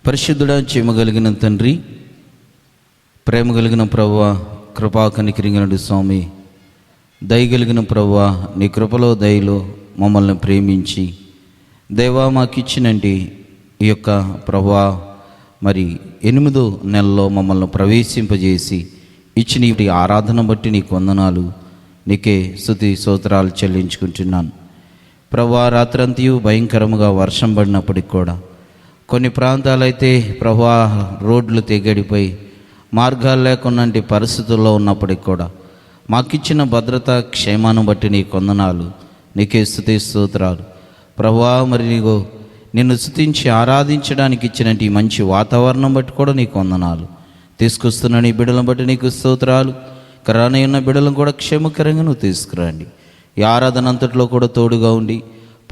పరిశుద్ధుడా, చేయగలిగిన తండ్రి, ప్రేమ కలిగిన ప్రభువా, కృపా కనికరింగినడు స్వామి, దయగలిగిన ప్రభువా, నీ కృపలో దయలో మమ్మల్ని ప్రేమించి దేవా మాకిచ్చినండి ఈ యొక్క ప్రభువా మరి 8వ నెలలో మమ్మల్ని ప్రవేశింపజేసి ఇచ్చిన ఈ ఆరాధన బట్టి నీకు వందనాలు, నీకే స్తుతి స్తోత్రాలు చెల్లించుకుంటున్నాను. ప్రభువా, రాత్రంతయు భయంకరముగా వర్షం పడినప్పటికి కూడా కొన్ని ప్రాంతాలైతే ప్రభువా రోడ్లు తెగడిపోయి మార్గాలు లేకున్నటి పరిస్థితుల్లో ఉన్నప్పటికి కూడా మాకిచ్చిన భద్రత క్షేమాన్ని బట్టి నీకు వందనాలు, నీకే స్తుతి స్తోత్రాలు. ప్రభువా, మరి నిన్ను స్తుతించి ఆరాధించడానికి ఇచ్చినట్టు ఈ మంచి వాతావరణం బట్టి కూడా నీకు వందనాలు. తీసుకొస్తున్న నీ బిడ్డలను బట్టి నీకు స్తోత్రాలు. రానయ్యున్న బిడ్డలను కూడా క్షేమకరంగా నువ్వు తీసుకురండి. ఈ ఆరాధన అంతట్లో కూడా తోడుగా ఉండి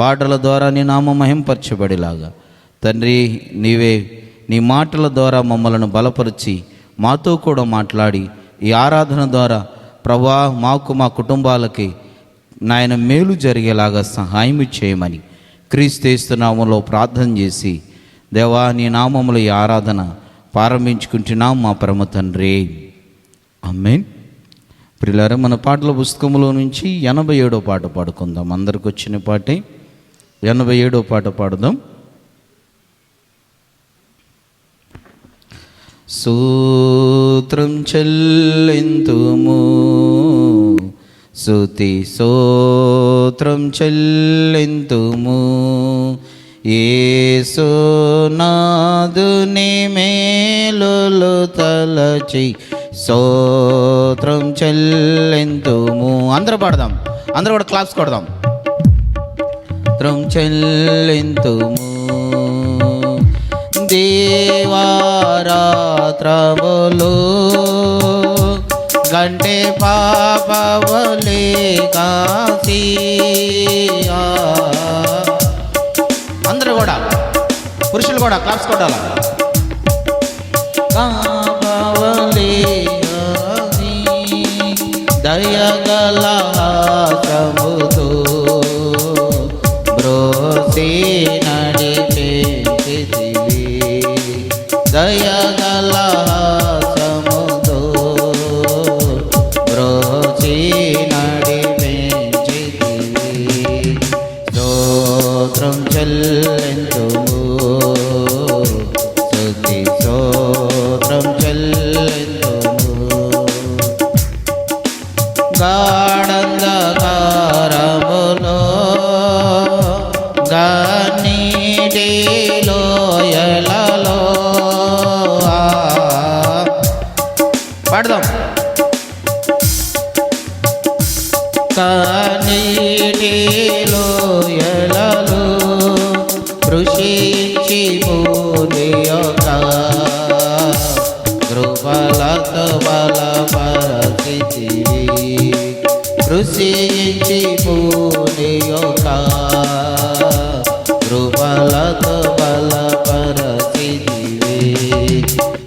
పాటల ద్వారా నీ నామం మహింపరచబడేలాగా తండ్రి, నీవే నీ మాటల ద్వారా మమ్మల్ని బలపరిచి మాతో కూడా మాట్లాడి ఈ ఆరాధన ద్వారా ప్రభువా మాకు మా కుటుంబాలకి నాయన మేలు జరిగేలాగా సహాయం చేయమని క్రీస్తు నామములో ప్రార్థన చేసి దేవా నీ నామములో ఈ ఆరాధన ప్రారంభించుకుంటున్నాం మా పరమ తండ్రి, ఆమేన్. ప్రియులారా, మన పాటల పుస్తకంలో నుంచి 87వ పాట పాడుకుందాం. అందరికి వచ్చిన పాటే 87వ పాట పాడుదాం. స్తోత్రం చెల్లింతుము, స్తుతి స్తోత్రం చెల్లింతుము, యేసునాథుని మేలులు తలచి స్తోత్రం చెల్లింతుము. అందరూ పాడదాం, అందరూ కూడా క్లాప్స్ కొడదాం. స్తోత్రం చెల్లింతుము దేవారాత్రములు గంటే పాపవలే కాసి. అందరూ కూడా పురుషులు కూడా క్లాప్స్ కొట్టాలి. పాపవలే కాసి దయగల ప్రభుతో బ్రోసి నడిపే దయగల సముదో బ్రోచి నడిపించితివి. స్తోత్రం చెల్లింతుము, స్తుతి స్తోత్రం చెల్లింతుము. గాఢంధకారములో గన్నీటిలో ఎలలో పాడదాం. కన్నీటిలో ఎలలో కృషించి పూనియొక కృపలతో బలపరచితివి. కృషించి పూనియొక కృపలతో బలపరచితివి.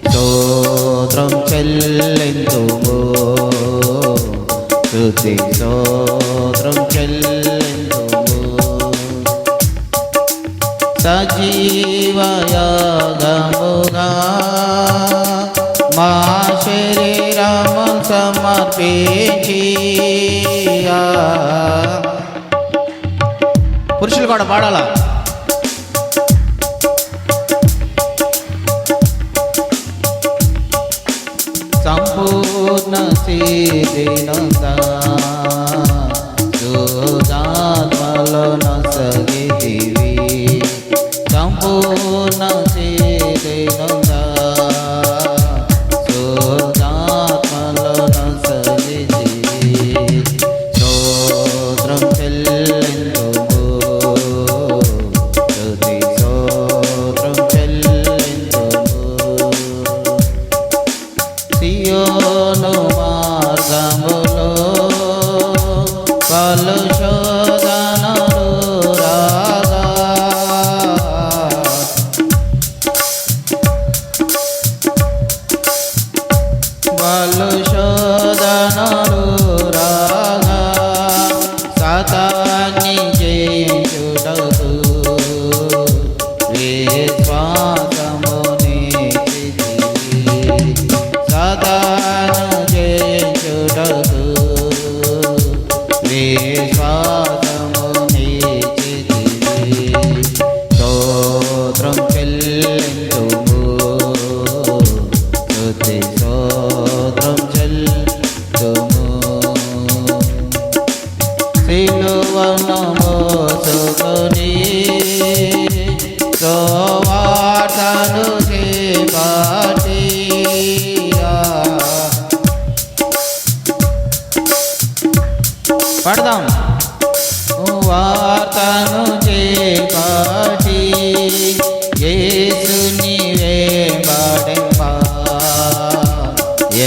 స్తోత్రం చెల్లింతుము, స్తుతి స్తోత్రం చెల్లింతుము. సజీవయాగముగా మా శరీరము సమర్పించి. పురుషులు కూడా పాడాలా? సంపూర్ణ సిద్ధినందా శుద్ధాత్మలో నొసగితివి. సంపూర్ణ సిద్ధినందా శుద్ధాత్మలో నొసగితివి. స్తోత్రం చెల్లింతుము, స్తుతి స్తోత్రం చెల్లింతుము. సియోను మార్గములో పలు శోధనలు రాగా పలు శోధనలు రాగా సాతాన్ని జయించుటకు విశ్వాసముని సువార్తను చేపట్టిరా. పడదాం. సువార్తను చేపట్టి యేసుని వెంబడింపా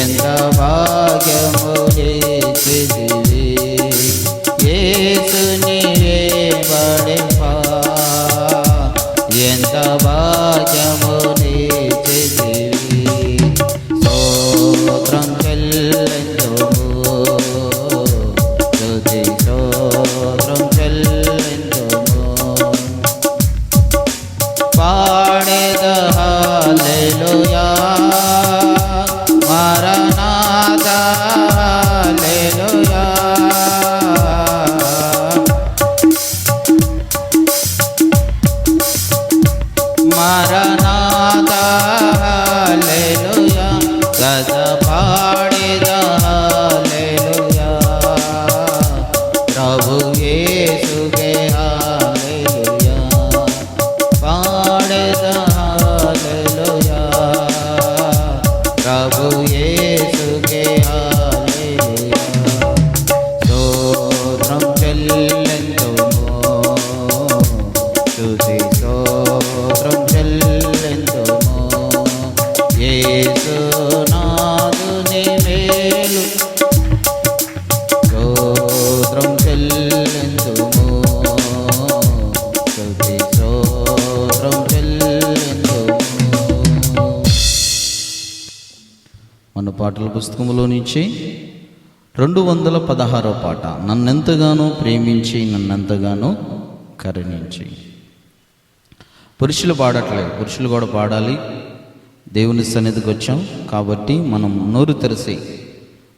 ఎంత భాగ్యము చేసితివి. యేసుని వెంబడింపా ఎంత భాగ్యము చేసితివి. స్తోత్రం చెల్లింతుము, స్తుతి స్తోత్రం చెల్లింతుము. పాడెద హల్లెలూయా మరణాథా హల్లెలూయా. మరణాథా హల్లెలూయా. గద పాడెద హల్లెలూయా. ప్రభు యేసుకే హల్లెలూయా. పాడెద హల్లెలూయా. ప్రభు యేసుకే హల్లెలూయా. స్తోత్రం చెల్లింతుము, స్తుతి స్తోత్రం చెల్లింతుము. యేసు నాదుని మేలు స్తోత్రం చెల్లింతుము, స్తుతి స్తోత్రం చెల్లింతుము. మన పాటల పుస్తకంలో నుంచి 216వ పాట. నన్నెంతగానో ప్రేమించి నన్నెంతగానో కరుణించి. పురుషులు పాడట్లేదు, పురుషులు కూడా పాడాలి. దేవుని సన్నిధికి వచ్చాం కాబట్టి మనం నోరు తెరిసి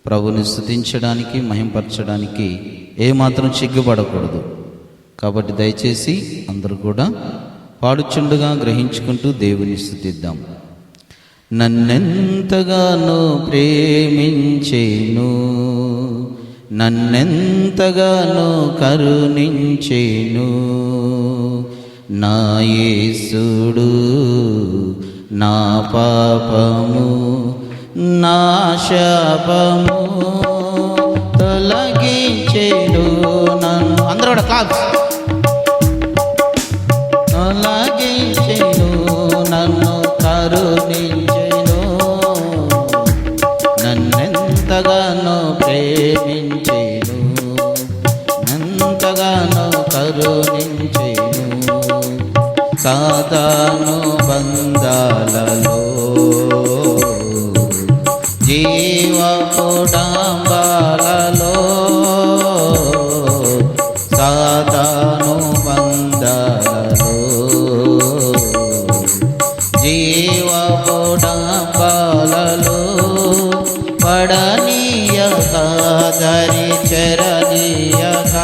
ప్రభుని స్తుతించడానికి, మహింపరచడానికి ఏమాత్రం సిగ్గుపడకూడదు. కాబట్టి దయచేసి అందరూ కూడా పాడుచుండగా గ్రహించుకుంటూ దేవుని స్తుతిద్దాం. నన్నెంతగానో ప్రేమించేను, నన్నెంతగానో కరుణించేను నా యేసుడు. నా పాపము నా శాపము తొలగించెను నన్ను. అందరూ కూడా క్లాప్స్. తొలగించెను నన్ను కరుణించెను. నన్నెంతగానో ప్రేమించెను, ఎంతగానో కరుణించెను. సాతాను బంధాలలో జీవపుడంబాలలో, సాతాను బంధాలలో జీవపుడంబాలలో పడనీయక దరి చరణీయక,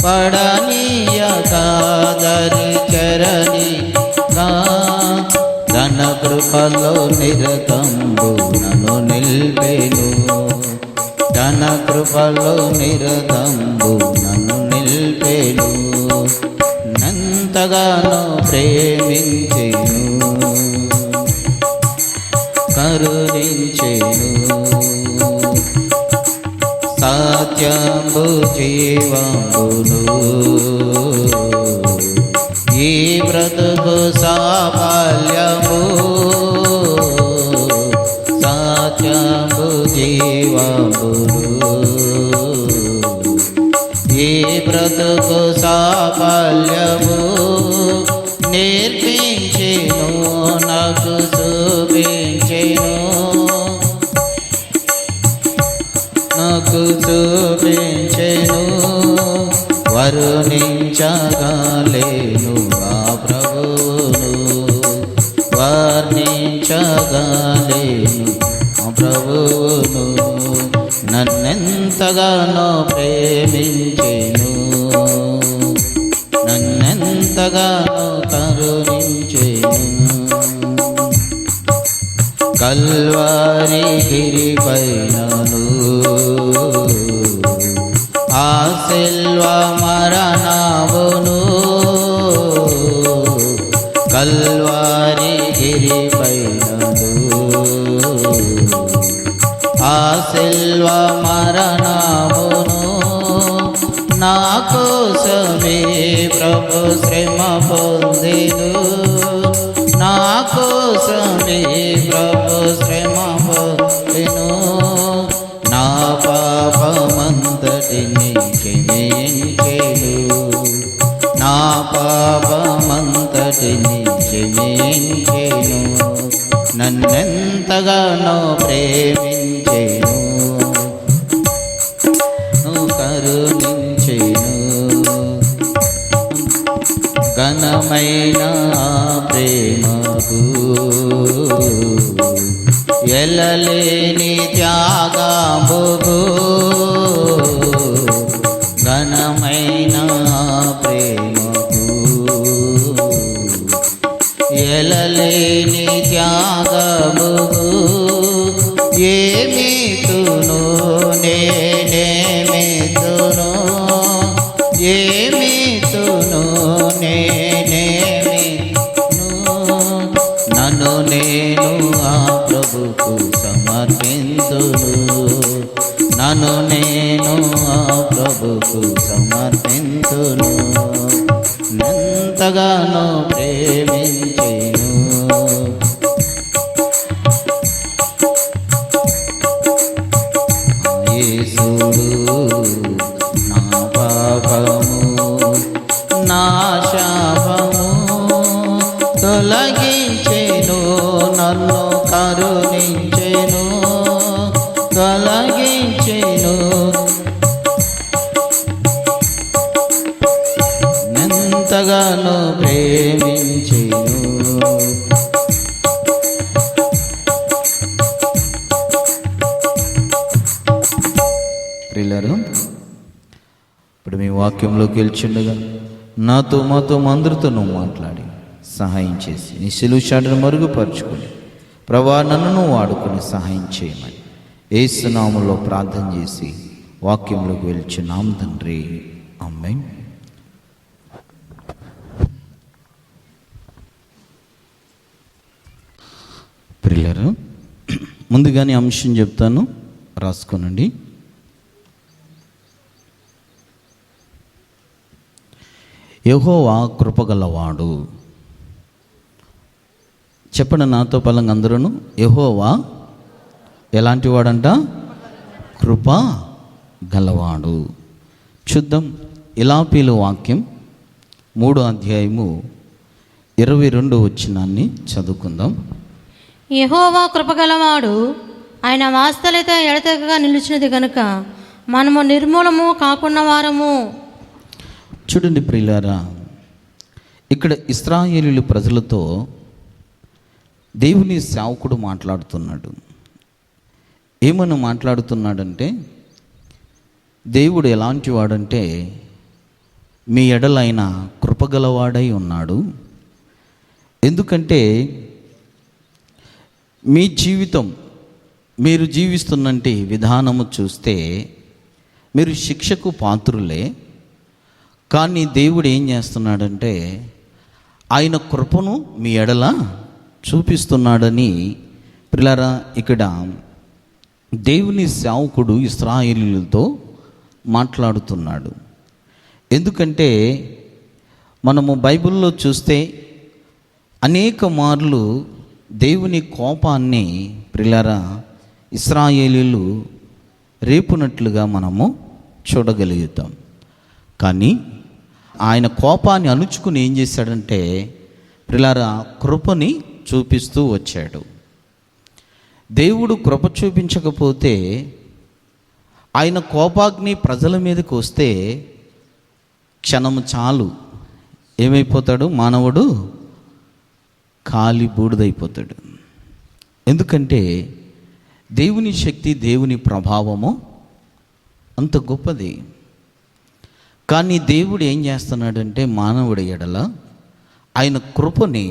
పడనీయక దరి చరణీయక. తన కృపలో నిరతంబు నన్ను నిల్పెను, తన కృపలో నిరతంబు నన్ను నిల్పెను. ఎంతగానో ప్రేమించెను, కరుణించెను. సత్యంబు జీవంబును ఈ బ్రతుకు సాఫల్యము. సత్యంబు జీవంబును ఈ బ్రతుకు సాఫల్యము. నేర్పించెను నాకు చూపించెను, నాకు చూపించెను. వర్ణించగలేను ఆ ప్రభువును, వర్ణించగలేను ఆ ప్రభువును. నన్నెంతగానో ప్రేమించెను, నన్నెంతగానో కరుణించెను. కల్వారి గిరిపైనను ఆ సిల్వ మరణమును కల్వారి గిరిపైనను ఆ శిల్వ మరణమును నా కోసమే ప్రభు శ్రమ పొందెను, నా కోసమే ప్రభు శ్రమ పొందెను, నా పాపమంతటిని క్షమించెను, నా పాపమంతటిని క్షమించెను, నన్నెంతగానో ప్రేమించెను, కరుణించెను. ఘనమైన ప్రేమకు ఎల్లలేని త్యాగముకు, ఘనమైన ప్రేమకు ఎల్లలేని త్యాగముకు, ఏమితును నేనేమితును, ఏమితును నేనేమితును, నన్ను నేను ఆ ప్రభుకు సమర్పింతును, నన్ను నేను ఆ ప్రభుకు సమర్పింతును, ఎంతగానో ప్రేమించెను. యేసుడు నా పాపము నా శాపము తొలగించెను, నన్ను కరుణించెను, తొలగించెను, ఎంతగానో ప్రేమించెను. ప్రియులారా, ఇప్పుడు మీ వాక్యంలోకి వెళ్ళుచుండగా నాతో మాతో అందరితో నువ్వు మాట్లాడి సహాయం చేసి నీ సిలువ చాటును మరుగుపరుచుకొని ప్రభువా నన్ను నువ్వు వాడుకొని సహాయం చేయమని యేసు నామములో ప్రార్థన చేసి వాక్యంలోకి వెళ్ళుచున్నాం తండ్రి, ఆమేన్. ప్రియులారా, ముందుగానే అంశం చెప్తాను, రాసుకోనండి. యెహోవా కృపగలవాడు. చెప్పండి నాతో పలంగా అందరూ, యెహోవా ఎలాంటి వాడంట? కృప గలవాడు. చూద్దాం. ఇలాపీలు వాక్యం 3వ అధ్యాయము 22వ వచనాన్ని చదువుకుందాం. యెహోవా కృపగలవాడు, ఆయన వాత్సల్యత ఎడతెగక నిలిచినది కనుక మనము నిర్మూలము కాకున్న వారము. చూడండి ప్రియులారా, ఇక్కడ ఇశ్రాయేలీయుల ప్రజలతో దేవుని సేవకుడు మాట్లాడుతున్నాడు. ఏమని మాట్లాడుతున్నాడంటే, దేవుడు ఎలాంటి వాడంటే మీ ఎడలైన కృపగలవాడై ఉన్నాడు. ఎందుకంటే మీ జీవితం, మీరు జీవిస్తున్నటి విధానము చూస్తే మీరు శిక్షకు పాత్రులే. కానీ దేవుడు ఏం చేస్తున్నాడంటే ఆయన కృపను మీ ఎడల చూపిస్తున్నాడని ప్రియులారా ఇక్కడ దేవుని సేవకుడు ఇశ్రాయేలీయులతో మాట్లాడుతున్నాడు. ఎందుకంటే మనము బైబిల్లో చూస్తే అనేక మార్లు దేవుని కోపాన్ని ప్రియులారా ఇశ్రాయేలీయులు రేపునట్లుగా మనము చూడగలుగుతాం. కానీ ఆయన కోపాన్ని అణుచుకుని ఏం చేశాడంటే ప్రియులారా కృపని చూపిస్తూ వచ్చాడు. దేవుడు కృప చూపించకపోతే, ఆయన కోపాగ్ని ప్రజల మీదకి వస్తే క్షణము చాలు ఏమైపోతాడు? మానవుడు కాలి బూడిదైపోతాడు. ఎందుకంటే దేవుని శక్తి, దేవుని ప్రభావము అంత గొప్పది. కానీ దేవుడు ఏం చేస్తున్నాడంటే మానవుడి ఎడల ఆయన కృపని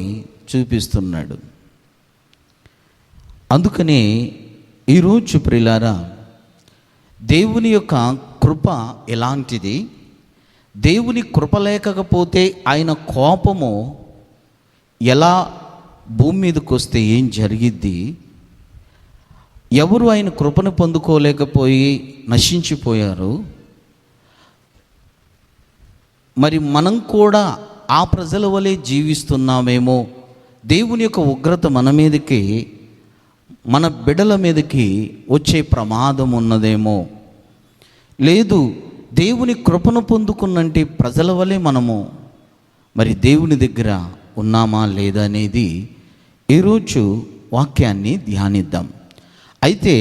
చూపిస్తున్నాడు. అందుకనే ఈరోజు ప్రియులారా దేవుని యొక్క కృప ఎలాంటిది, దేవుని కృప లేకపోతే ఆయన కోపము ఎలా భూమి మీదకి వస్తే ఏం జరిగిద్ది, ఎవరు ఆయన కృపను పొందుకోలేకపోయి నశించిపోయారు, మరి మనం కూడా ఆ ప్రజల వలె జీవిస్తున్నామేమో, దేవుని యొక్క ఉగ్రత మన మీదకి, మన బిడ్డల మీదకి వచ్చే ప్రమాదం ఉన్నదేమో, లేదు దేవుని కృపను పొందుకున్నంటే ప్రజల వలె మనము మరి దేవుని దగ్గర ఉన్నామా లేదా అనేది ఈరోజు వాక్యాన్ని ధ్యానిద్దాం. అయితే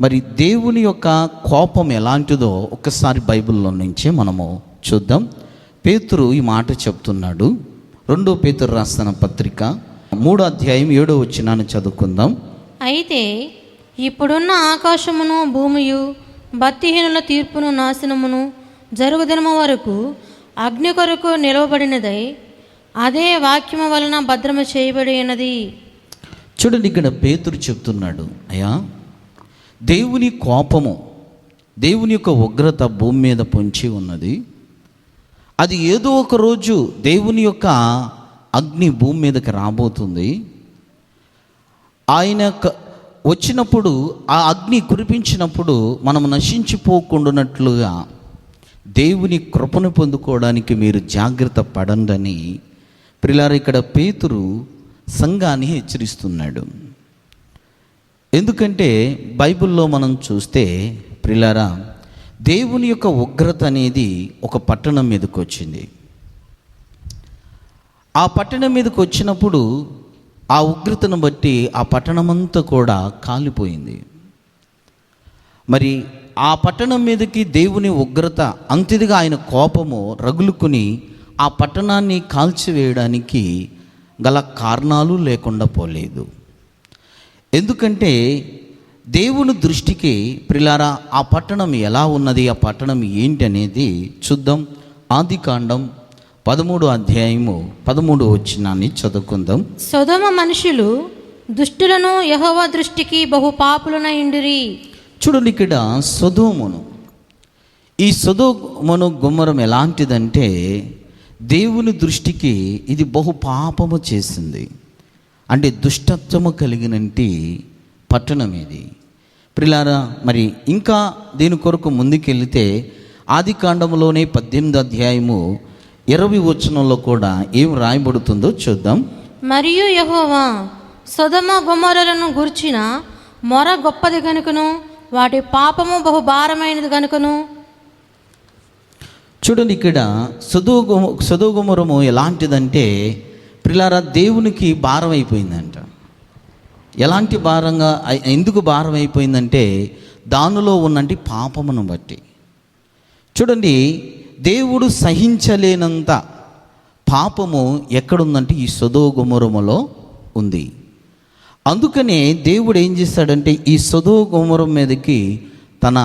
మరి దేవుని యొక్క కోపం ఎలాంటిదో ఒక్కసారి బైబిల్లో నుంచే మనము చూద్దాం. పేతురు ఈ మాట చెప్తున్నాడు. 2 పేతురు రాసిన పత్రిక 3వ అధ్యాయం 7వ వచనాన్ని చదువుకుందాం. అయితే ఇప్పుడున్న ఆకాశమును భూమియు భక్తిహీనుల తీర్పును నాశనమును జరుగుదినము వరకు అగ్ని కొరకు నిలవబడినదై అదే వాక్యము వలన భద్రము చేయబడి ఉన్నది. చూడండి, ఇక్కడ పేతురు చెప్తున్నాడు, అయ్యా దేవుని కోపము, దేవుని యొక్క ఉగ్రత భూమి మీద పొంచి ఉన్నది. అది ఏదో ఒక రోజు దేవుని యొక్క అగ్ని భూమి మీదకి రాబోతుంది. ఆయన వచ్చినప్పుడు, ఆ అగ్ని కురిపించినప్పుడు మనం నశించిపోకుండానట్లుగా దేవుని కృపను పొందుకోవడానికి మీరు జాగ్రత్త పడండి. ప్రియులారా, ఇక్కడ పేతురు సంఘాన్ని హెచ్చరిస్తున్నాడు. ఎందుకంటే బైబిల్లో మనం చూస్తే ప్రియులారా, దేవుని యొక్క ఉగ్రత అనేది ఒక పట్టణం మీదకి వచ్చింది. ఆ పట్టణం మీదకి వచ్చినప్పుడు ఆ ఉగ్రతను బట్టి ఆ పట్టణమంతా కూడా కాలిపోయింది. మరి ఆ పట్టణం మీదకి దేవుని ఉగ్రత అంతిదిగా ఆయన కోపము రగులుకుని ఆ పట్టణాన్ని కాల్చివేయడానికి గల కారణాలు లేకుండా పోలేదు. ఎందుకంటే దేవుని దృష్టికి ప్రిలారా ఆ పట్టణం ఎలా ఉన్నది, ఆ పట్టణం ఏంటి అనేది చూద్దాం. ఆదికాండం 13వ అధ్యాయము 13వ వచనాన్ని చదువుకుందాం. సొదొమ మనుషులు దుష్టులను యెహోవా దృష్టికి బహు పాపులనైండిరి. చూడండి, ఇక్కడ సొదొమను, ఈ సొదొమను గుమ్మరం ఎలాంటిదంటే దేవుని దృష్టికి ఇది బహు పాపము చేసింది. అంటే దుష్టత్వము కలిగినంటి పట్టణం ఇది. ప్రిలారా, మరి ఇంకా దీని కొరకు ముందుకెళ్తే ఆదికాండంలోనే 18వ అధ్యాయము 20వ వచనంలో కూడా ఏం రాయబడుతుందో చూద్దాం. మరియు యెహోవా సొదొమ గొమొర్రాలను గూర్చిన మొర గొప్పది గనుకను వాటి పాపము బహు భారమైనది గనుకను. చూడండి, ఇక్కడ సొదొమ ఎలాంటిదంటే ప్రిలారా దేవునికి భారం అయిపోయిందంట. ఎలాంటి భారంగా, ఎందుకు భారం అయిపోయిందంటే దానిలో ఉన్నంటి పాపమును బట్టి. చూడండి, దేవుడు సహించలేనంత పాపము ఎక్కడుందంటే ఈ సొదొమలో ఉంది. అందుకనే దేవుడు ఏం చేశాడంటే ఈ సొదొమ మీదకి తన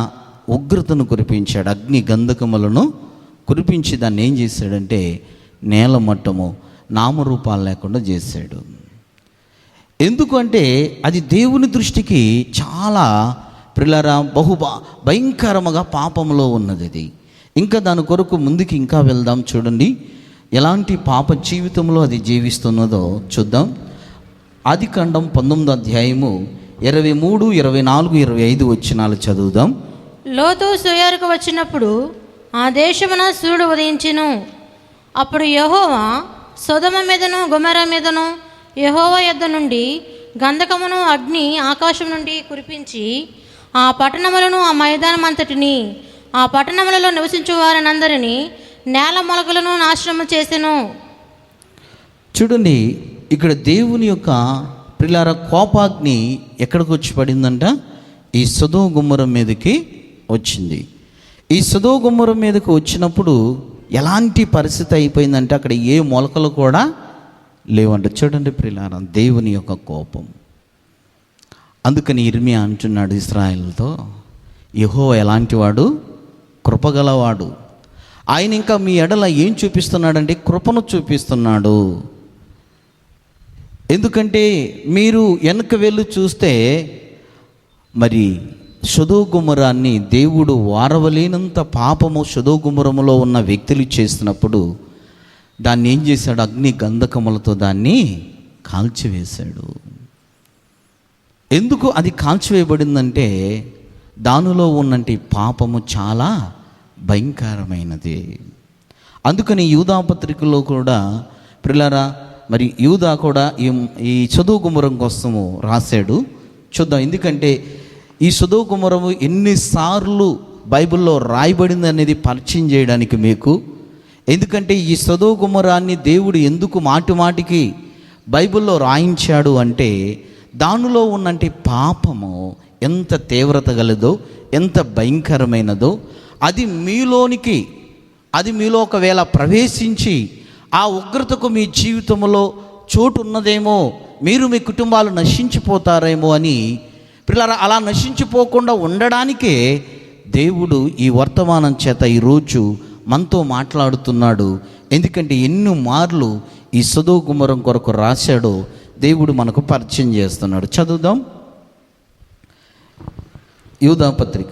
ఉగ్రతను కురిపించాడు. అగ్ని గంధకములను కురిపించి దాన్ని ఏం చేశాడంటే నేల మట్టము నామరూపాలు లేకుండా చేశాడు. ఎందుకంటే అది దేవుని దృష్టికి చాలా ప్రియులారా భయంకరముగా పాపంలో ఉన్నది. అది ఇంకా దాని కొరకు ముందుకు ఇంకా వెళ్దాం. చూడండి, ఎలాంటి పాప జీవితంలో అది జీవిస్తున్నదో చూద్దాం. ఆదికాండం 19వ అధ్యాయము 23, 24, 25 వచనాలు చదువుదాం. లోతు సోయరుకు వచ్చినప్పుడు ఆ దేశమున సూర్యుడు ఉదయించెను. అప్పుడు యెహోవా సొదొమ మీదను గొమొర్రా మీదను యెహోవా యొద్ద నుండి గంధకమును అగ్ని ఆకాశం నుండి కురిపించి ఆ పట్టణములను ఆ మైదానం అంతటిని ఆ పట్టణములలో నివసించు వారినందరినీ నేల మొలకలను నాశనము చేసెను. చూడండి, ఇక్కడ దేవుని యొక్క ప్రియులారా కోపాగ్ని ఎక్కడికి వచ్చి పడిందంట? ఈ సొదొమ మీదకి వచ్చింది. ఈ సొదొమ మీదకి వచ్చినప్పుడు ఎలాంటి పరిస్థితి అయిపోయిందంటే అక్కడ ఏ మొలకలు కూడా లేవంట. చూడండి ప్రియులారా, దేవుని యొక్క కోపం. అందుకని ఇర్మియా అంటున్నాడు ఇశ్రాయేలుతో, యెహోవా ఎలాంటి వాడు? కృపగలవాడు. ఆయన ఇంకా మీ ఎడల ఏం చూపిస్తున్నాడంటే కృపను చూపిస్తున్నాడు. ఎందుకంటే మీరు వెనక వెళ్ళి చూస్తే మరి సొదొమరాన్ని దేవుడు వారవలేనంత పాపము సొదొమలో ఉన్న వ్యక్తులు చేసినప్పుడు దాన్ని ఏం చేశాడు? అగ్ని గంధకములతో దాన్ని కాల్చివేశాడు. ఎందుకు అది కాల్చివేయబడిందంటే దానిలో ఉన్నంటి పాపము చాలా భయంకరమైనది. అందుకని యూదా పత్రికలో కూడా ప్రియులారా, మరి యూదా కూడా ఈ సొదొమ గొమొర్రా కోసము రాశాడు. చూద్దాం. ఎందుకంటే ఈ సొదొమ గొమొర్రా ఎన్నిసార్లు బైబిల్లో రాయబడింది అనేది పరిచయం చేయడానికి మీకు. ఎందుకంటే ఈ సొదొమ గొమొర్రాని దేవుడు ఎందుకు మాటి మాటికి బైబిల్లో రాయించాడు అంటే దానిలో ఉన్నంటి పాపము ఎంత తీవ్రత గలదో, ఎంత భయంకరమైనదో, అది మీలో ఒకవేళ ప్రవేశించి ఆ ఉగ్రతకు మీ జీవితంలో చోటు ఉన్నదేమో, మీరు మీ కుటుంబాలు నశించిపోతారేమో అని పిల్లల అలా నశించిపోకుండా ఉండడానికే దేవుడు ఈ వర్తమానం చేత ఈరోజు మనతో మాట్లాడుతున్నాడు. ఎందుకంటే ఎన్ని మార్లు ఈ సొదొమ గొమొర్రా కొరకు రాశాడో దేవుడు మనకు పరిచయం చేస్తున్నాడు. చదువుదాం యూదా పత్రిక.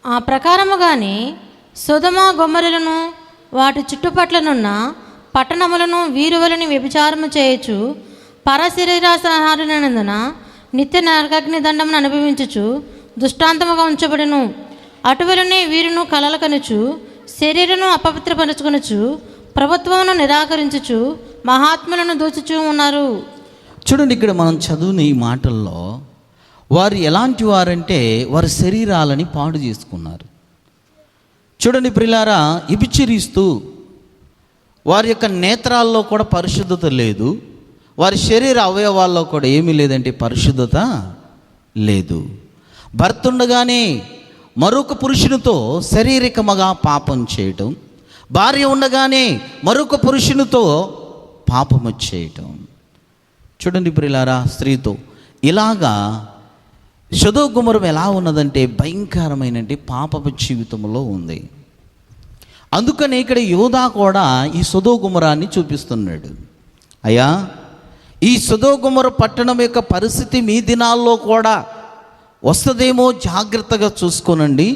ఆ ప్రకారముగానే సొదొమ గొమొర్రాలను వాటి చుట్టుపట్లనున్న పట్టణములను వీరువలని వ్యభిచారము చేయొచ్చు, పరశరీరాసహారులైనందున నిత్య నరకాగ్ని దండమును అనుభవించుచు దృష్టాంతముగా ఉంచబడును. అటువలనే వీరును కలలు కనుచు, శరీరను అపవిత్రపరచుకొనుచు, ప్రభుత్వమును నిరాకరించుచు, మహాత్ములను దోచుచూ ఉన్నారు. చూడండి, ఇక్కడ మనం చదువుని ఈ మాటల్లో వారు ఎలాంటి వారంటే వారి శరీరాలని పాడు చేసుకున్నారు. చూడండి ప్రియులారా, వ్యభిచరిస్తూ వారి యొక్క నేత్రాల్లో కూడా పరిశుద్ధత లేదు, వారి శరీర అవయవాల్లో కూడా ఏమీ లేదంటే పరిశుద్ధత లేదు. భర్త ఉండగానే మరొక పురుషునితో శారీరకముగా పాపం చేయటం, భార్య ఉండగానే మరొక పురుషునితో పాపము చేయటం. చూడండి ప్రియులారా, స్త్రీతో ఇలాగా సొదొమ గొమొర్రా ఎలా ఉన్నదంటే భయంకరమైన పాపపు జీవితంలో ఉంది. అందుకని ఇక్కడ యూదా కూడా ఈ సొదొమ గొమొర్రాని చూపిస్తున్నాడు. అయ్యా, ఈ సొదొమ గొమొర్రా పట్టణం యొక్క పరిస్థితి మీ దినాల్లో కూడా వస్తుందేమో, జాగ్రత్తగా చూసుకోనండి.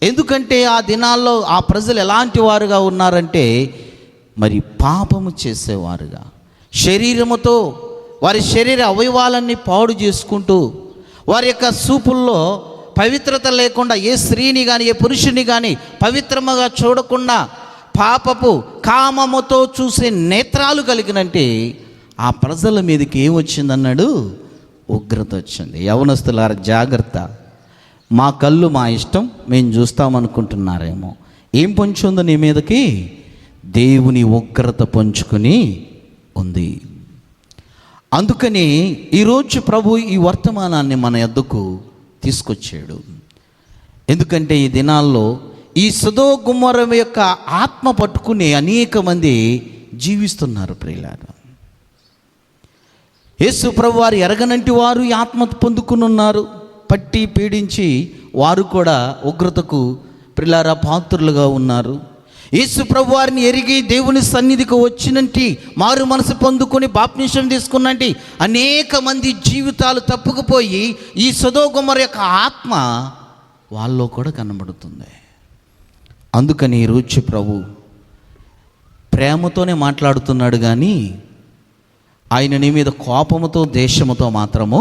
ఎందుకంటే ఆ దినాల్లో ఆ ప్రజలు ఎలాంటి వారుగా ఉన్నారంటే మరి పాపము చేసేవారుగా, శరీరముతో వారి శరీర అవయవాలన్నీ పాడు చేసుకుంటూ, వారి యొక్క చూపుల్లో పవిత్రత లేకుండా ఏ స్త్రీని కానీ ఏ పురుషుని కానీ పవిత్రముగా చూడకుండా పాపపు కామముతో చూసే నేత్రాలు కలిగినంటే ఆ ప్రజల మీదకి ఏమొచ్చిందన్నాడు? ఉగ్రత వచ్చింది. యవనస్తులారా జాగ్రత్త, మా కళ్ళు మా ఇష్టం మేము చూస్తామనుకుంటున్నారేమో. ఏం పొంచుందో నీ మీదకి? దేవుని ఉగ్రత పొంచుకొని ఉంది. అందుకని ఈరోజు ప్రభు ఈ వర్తమానాన్ని మన యొద్దకు తీసుకొచ్చాడు. ఎందుకంటే ఈ దినాల్లో ఈ సొదొమ గొమొర్రా యొక్క ఆత్మ పట్టుకుని అనేక మంది జీవిస్తున్నారు ప్రియులారా. యేసు ప్రభు వారు ఎరగనంటి వారు ఈ ఆత్మ పొందుకుని ఉన్నారు. పట్టి పీడించి వారు కూడా ఉగ్రతకు ప్రియులారా పాత్రులుగా ఉన్నారు. యేసు ప్రభు వారిని ఎరిగి దేవుని సన్నిధికి వచ్చినంటి, మారు మనసు పొందుకొని బాప్తిసం తీసుకున్నట్టు అనేక మంది జీవితాలు తప్పుకుపోయి ఈ సొదొమ గొమొర్రా యొక్క ఆత్మ వాళ్ళలో కూడా కనబడుతుంది. అందుకని ఈరోజు ప్రభు ప్రేమతోనే మాట్లాడుతున్నాడు కానీ ఆయన నీ మీద కోపముతో దేశముతో మాత్రము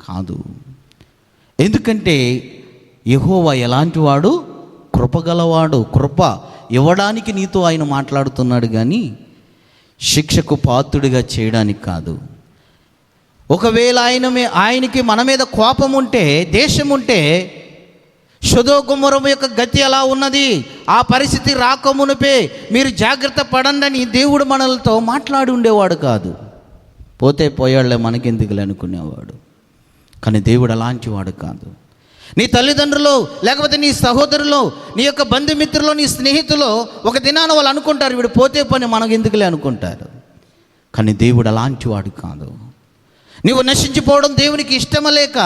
కాదు. ఎందుకంటే యెహోవా ఎలాంటి వాడు? కృపగలవాడు. కృప ఇవ్వడానికి నీతో ఆయన మాట్లాడుతున్నాడు కానీ శిక్షకు పాత్రుడిగా చేయడానికి కాదు. ఒకవేళ ఆయనకి మన మీద కోపం ఉంటే, దేశం ఉంటే సొదొమ గొమొర్రా యొక్క గతి ఎలా ఉన్నది, ఆ పరిస్థితి రాకమునుపే మీరు జాగ్రత్త పడండి అని దేవుడు మనలతో మాట్లాడి ఉండేవాడు కాదు. పోతే పోయాళ్లే మనకెందుకులే అనుకునేవాడు. కానీ దేవుడు అలాంటి వాడు కాదు. నీ తల్లిదండ్రులు, లేకపోతే నీ సహోదరులు, నీ యొక్క బంధుమిత్రులు, నీ స్నేహితులు ఒక దినాన వాళ్ళు అనుకుంటారు వీడు పోతే పని మనకు ఎందుకులే అనుకుంటారు. కానీ దేవుడు అలాంటి వాడు కాదు. నువ్వు నశించిపోవడం దేవునికి ఇష్టమ లేక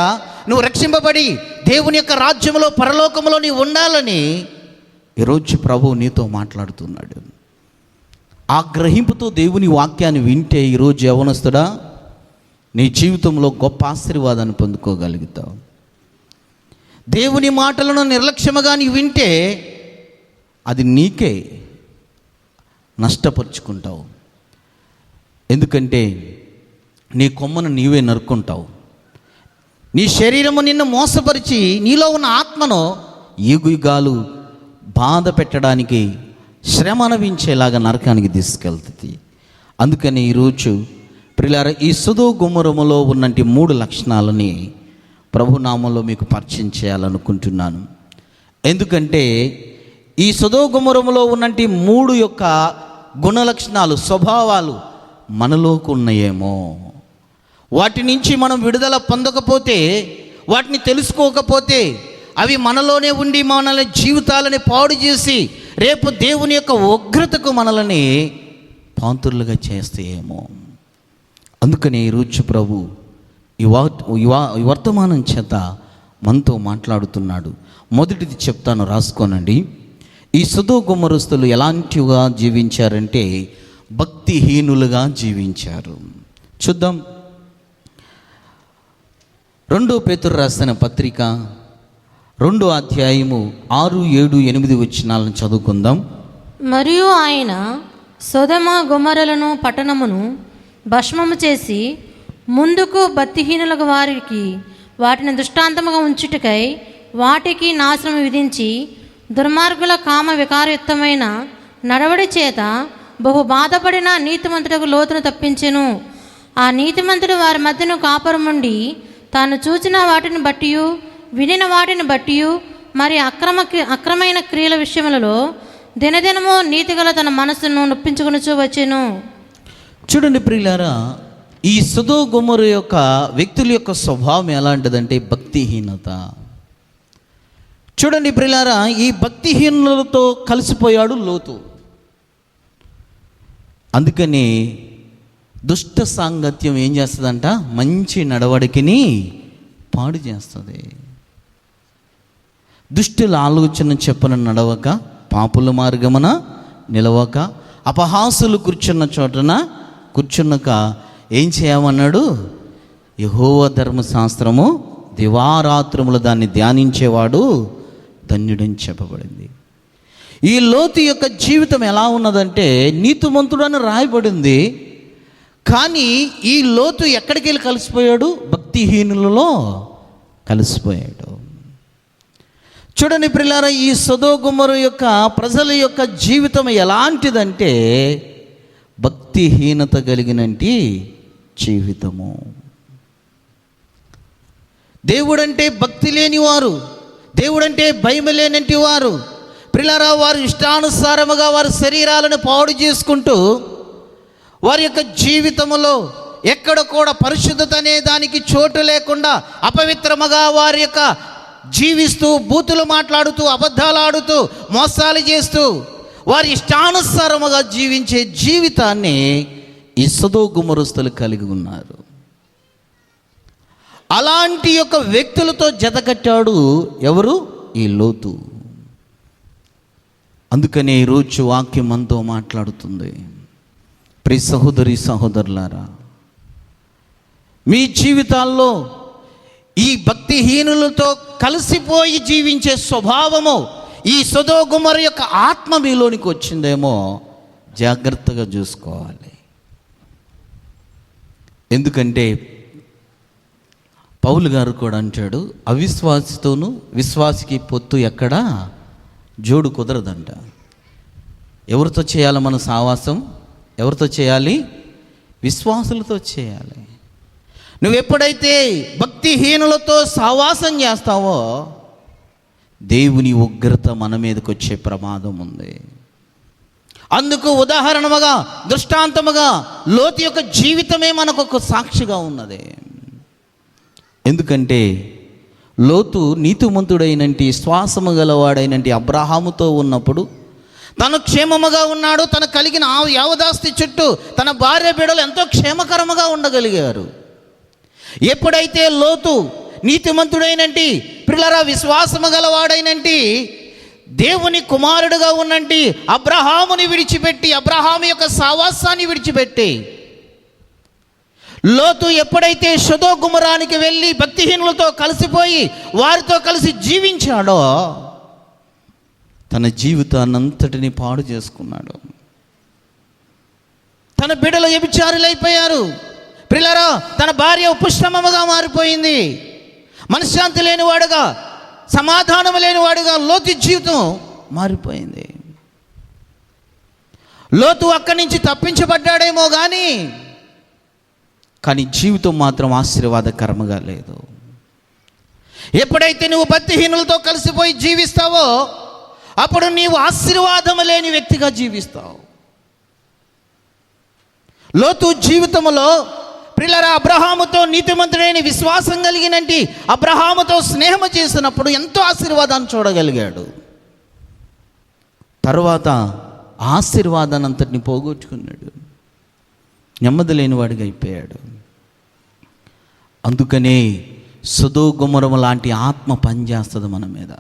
నువ్వు రక్షింపబడి దేవుని యొక్క రాజ్యంలో పరలోకంలో నీవు ఉండాలని ఈరోజు ప్రభువు నీతో మాట్లాడుతున్నాడు. ఆ గ్రహింపుతో దేవుని వాక్యాన్ని వింటే ఈరోజు యవనస్తుడా నీ జీవితంలో గొప్ప ఆశీర్వాదాన్ని పొందుకోగలుగుతావు. దేవుని మాటలను నిర్లక్ష్యముగా నీవు వింటే అది నీకే నష్టపరుచుకుంటావు. ఎందుకంటే నీ కొమ్మను నీవే నరుక్కుంటావు. నీ శరీరము నిన్ను మోసపరిచి నీలో ఉన్న ఆత్మను యుగాలు బాధ పెట్టడానికి, శ్రమ అనుభవించేలాగా నరకానికి తీసుకెళ్తుంది. అందుకని ఈరోజు ప్రియులారా, ఈ సొదొమ గొమొరలో ఉన్నంటి 3 లక్షణాలని ప్రభునామంలో మీకు పరిచయం చేయాలనుకుంటున్నాను. ఎందుకంటే ఈ సొదొమ గొమొరలో ఉన్నంటి 3 యొక్క గుణ లక్షణాలు, స్వభావాలు మనలోకి ఉన్నాయేమో. వాటి నుంచి మనం విడుదల పొందకపోతే, వాటిని తెలుసుకోకపోతే, అవి మనలోనే ఉండి మనల్ని జీవితాలని పాడు చేసి రేపు దేవుని యొక్క ఉగ్రతకు మనల్ని పాంతులుగా చేస్తాయేమో. అందుకని ఈరోజు ప్రభు ఈ వర్తమానం చేత మనతో మాట్లాడుతున్నాడు. మొదటిది చెప్తాను, రాసుకోనండి. ఈ సొదొమ గొమొరస్తులు ఎలాంటివిగా జీవించారంటే భక్తిహీనులుగా జీవించారు. చూద్దాం. 2 పేతురు రాసిన పత్రిక 2వ అధ్యాయము 6, 7, 8 వచనాలను చదువుకుందాం. మరియు ఆయన సొదొమ గొమొరలను పట్టణమును భస్మము చేసి ముందుకు భక్తిహీనులకు వారికి వాటిని దృష్టాంతముగా ఉంచుటకై వాటికి నాశనం విధించి దుర్మార్గుల కామ వికారయుక్తమైన నడవడి చేత బహు బాధపడిన నీతిమంతులకు లోతును తప్పించెను. ఆ నీతిమంతుడు వారి మధ్యను కాపురముండి తాను చూచిన వాటిని బట్టి వినిన వాటిని బట్టి మరి అక్రమైన క్రియల విషయములలో దినదినము నీతిగల తన మనస్సును నొప్పించుకొనుచూ వచ్చెను. చూడండి ప్రియులారా, ఈ సొదొమ గొమొర యొక్క వ్యక్తుల యొక్క స్వభావం ఎలాంటిదంటే భక్తిహీనత. చూడండి ప్రియులారా, ఈ భక్తిహీనులతో కలిసిపోయాడు లోతు. అందుకని దుష్ట సాంగత్యం ఏం చేస్తుందంట? మంచి నడవడికిని పాడు చేస్తుంది. దుష్టుల ఆలోచన చెప్పున నడవక, పాపుల మార్గమున నిలవక, అపహాసులు కూర్చున్న చోటన కూర్చున్నక ఏం చేయమన్నాడు? యెహోవా ధర్మశాస్త్రము దివారాత్రములు దాన్ని ధ్యానించేవాడు ధన్యుడని చెప్పబడింది. ఈ లోతు యొక్క జీవితం ఎలా ఉన్నదంటే నీతిమంతుడని రాయబడింది. కానీ ఈ లోతు ఎక్కడికి వెళ్ళి కలిసిపోయాడు? భక్తిహీనులలో కలిసిపోయాడు. చూడండి ప్రియులారా, ఈ సొదొమ గొమొర యొక్క ప్రజల యొక్క జీవితం ఎలాంటిదంటే భక్తిహీనత కలిగినంటి జీవితము. దేవుడంటే భక్తి లేనివారు, దేవుడంటే భయం లేనంటి వారు ప్రియులారా, వారు ఇష్టానుసారముగా వారి శరీరాలను పాడు చేసుకుంటూ వారి యొక్క జీవితములో ఎక్కడ కూడా పరిశుద్ధత అనే దానికి చోటు లేకుండా అపవిత్రముగా వారి యొక్క జీవిస్తూ, బూతులు మాట్లాడుతూ, అబద్ధాలు ఆడుతూ, మోసాలు చేస్తూ వారి ఇష్టానుసారముగా జీవించే జీవితాన్ని ఈ సొదొమ గొమొరస్తులు కలిగి ఉన్నారు. అలాంటి యొక్క వ్యక్తులతో జతకట్టాడు ఎవరు? ఈ లోతు. అందుకనే ఈరోజు వాక్యం మనతో మాట్లాడుతుంది. ప్రియ సహోదరి సహోదరులారా, మీ జీవితాల్లో ఈ భక్తిహీనులతో కలిసిపోయి జీవించే స్వభావము, ఈ సొదొమ గొమొర యొక్క ఆత్మ మీలోనికి వచ్చిందేమో జాగ్రత్తగా చూసుకోవాలి. ఎందుకంటే పౌలు గారు కూడా అంటాడు, అవిశ్వాసితోనూ విశ్వాసికి పొత్తు ఎక్కడా జోడు కుదరదంట. ఎవరితో చేయాలి మన సావాసం? ఎవరితో చేయాలి? విశ్వాసులతో చేయాలి. నువ్వు ఎప్పుడైతే భక్తిహీనులతో సావాసం చేస్తావో దేవుని ఉగ్రత మన మీదకి వచ్చే ప్రమాదం ఉంది. అందుకు ఉదాహరణముగా, దృష్టాంతముగా లోతు యొక్క జీవితమే మనకు ఒక సాక్షిగా ఉన్నది. ఎందుకంటే లోతు నీతిమంతుడైనంటి, శ్వాసము గలవాడైనంటి అబ్రహాముతో ఉన్నప్పుడు తను క్షేమముగా ఉన్నాడు. తను కలిగిన యావదాస్తి చుట్టూ తన భార్య బిడ్డలు ఎంతో క్షేమకరముగా ఉండగలిగారు. ఎప్పుడైతే లోతు నీతిమంతుడైనంటి, ప్రియులారా విశ్వాసము గలవాడైనంటి, దేవుని కుమారుడుగా ఉన్నంటి అబ్రహాముని విడిచిపెట్టి, అబ్రహాము యొక్క సావాసాన్ని విడిచిపెట్టి లోతు ఎప్పుడైతే సొదొమ గొమొరానికి వెళ్ళి భక్తిహీనులతో కలిసిపోయి వారితో కలిసి జీవించాడో తన జీవితాన్నంతటిని పాడు చేసుకున్నాడు. తన బిడ్డలు వ్యభిచారులైపోయారు. ప్రియులారా, తన భార్య ఉపశమముగా మారిపోయింది. మనశ్శాంతి లేనివాడుగా, సమాధానం లేనివాడుగా లోతు జీవితం మారిపోయింది. లోతు అక్కడి నుంచి తప్పించబడ్డాడేమో కానీ జీవితం మాత్రం ఆశీర్వాదకరంగా లేదు. ఎప్పుడైతే నువ్వు భక్తిహీనులతో కలిసిపోయి జీవిస్తావో అప్పుడు నీవు ఆశీర్వాదం లేని వ్యక్తిగా జీవిస్తావు. లోతు జీవితంలో ప్రియులారా, అబ్రహాముతో నీతిమంతుడైన విశ్వాసం కలిగినంటి అబ్రహాముతో స్నేహం చేసినప్పుడు ఎంతో ఆశీర్వాదాన్ని చూడగలిగాడు. తర్వాత ఆశీర్వాదాన్ని అంతటిని పోగొట్టుకున్నాడు, నెమ్మది లేనివాడిగా అయిపోయాడు. అందుకనే సొదొమ గొమొర లాంటి ఆత్మ పనిచేస్తుంది మన మీద.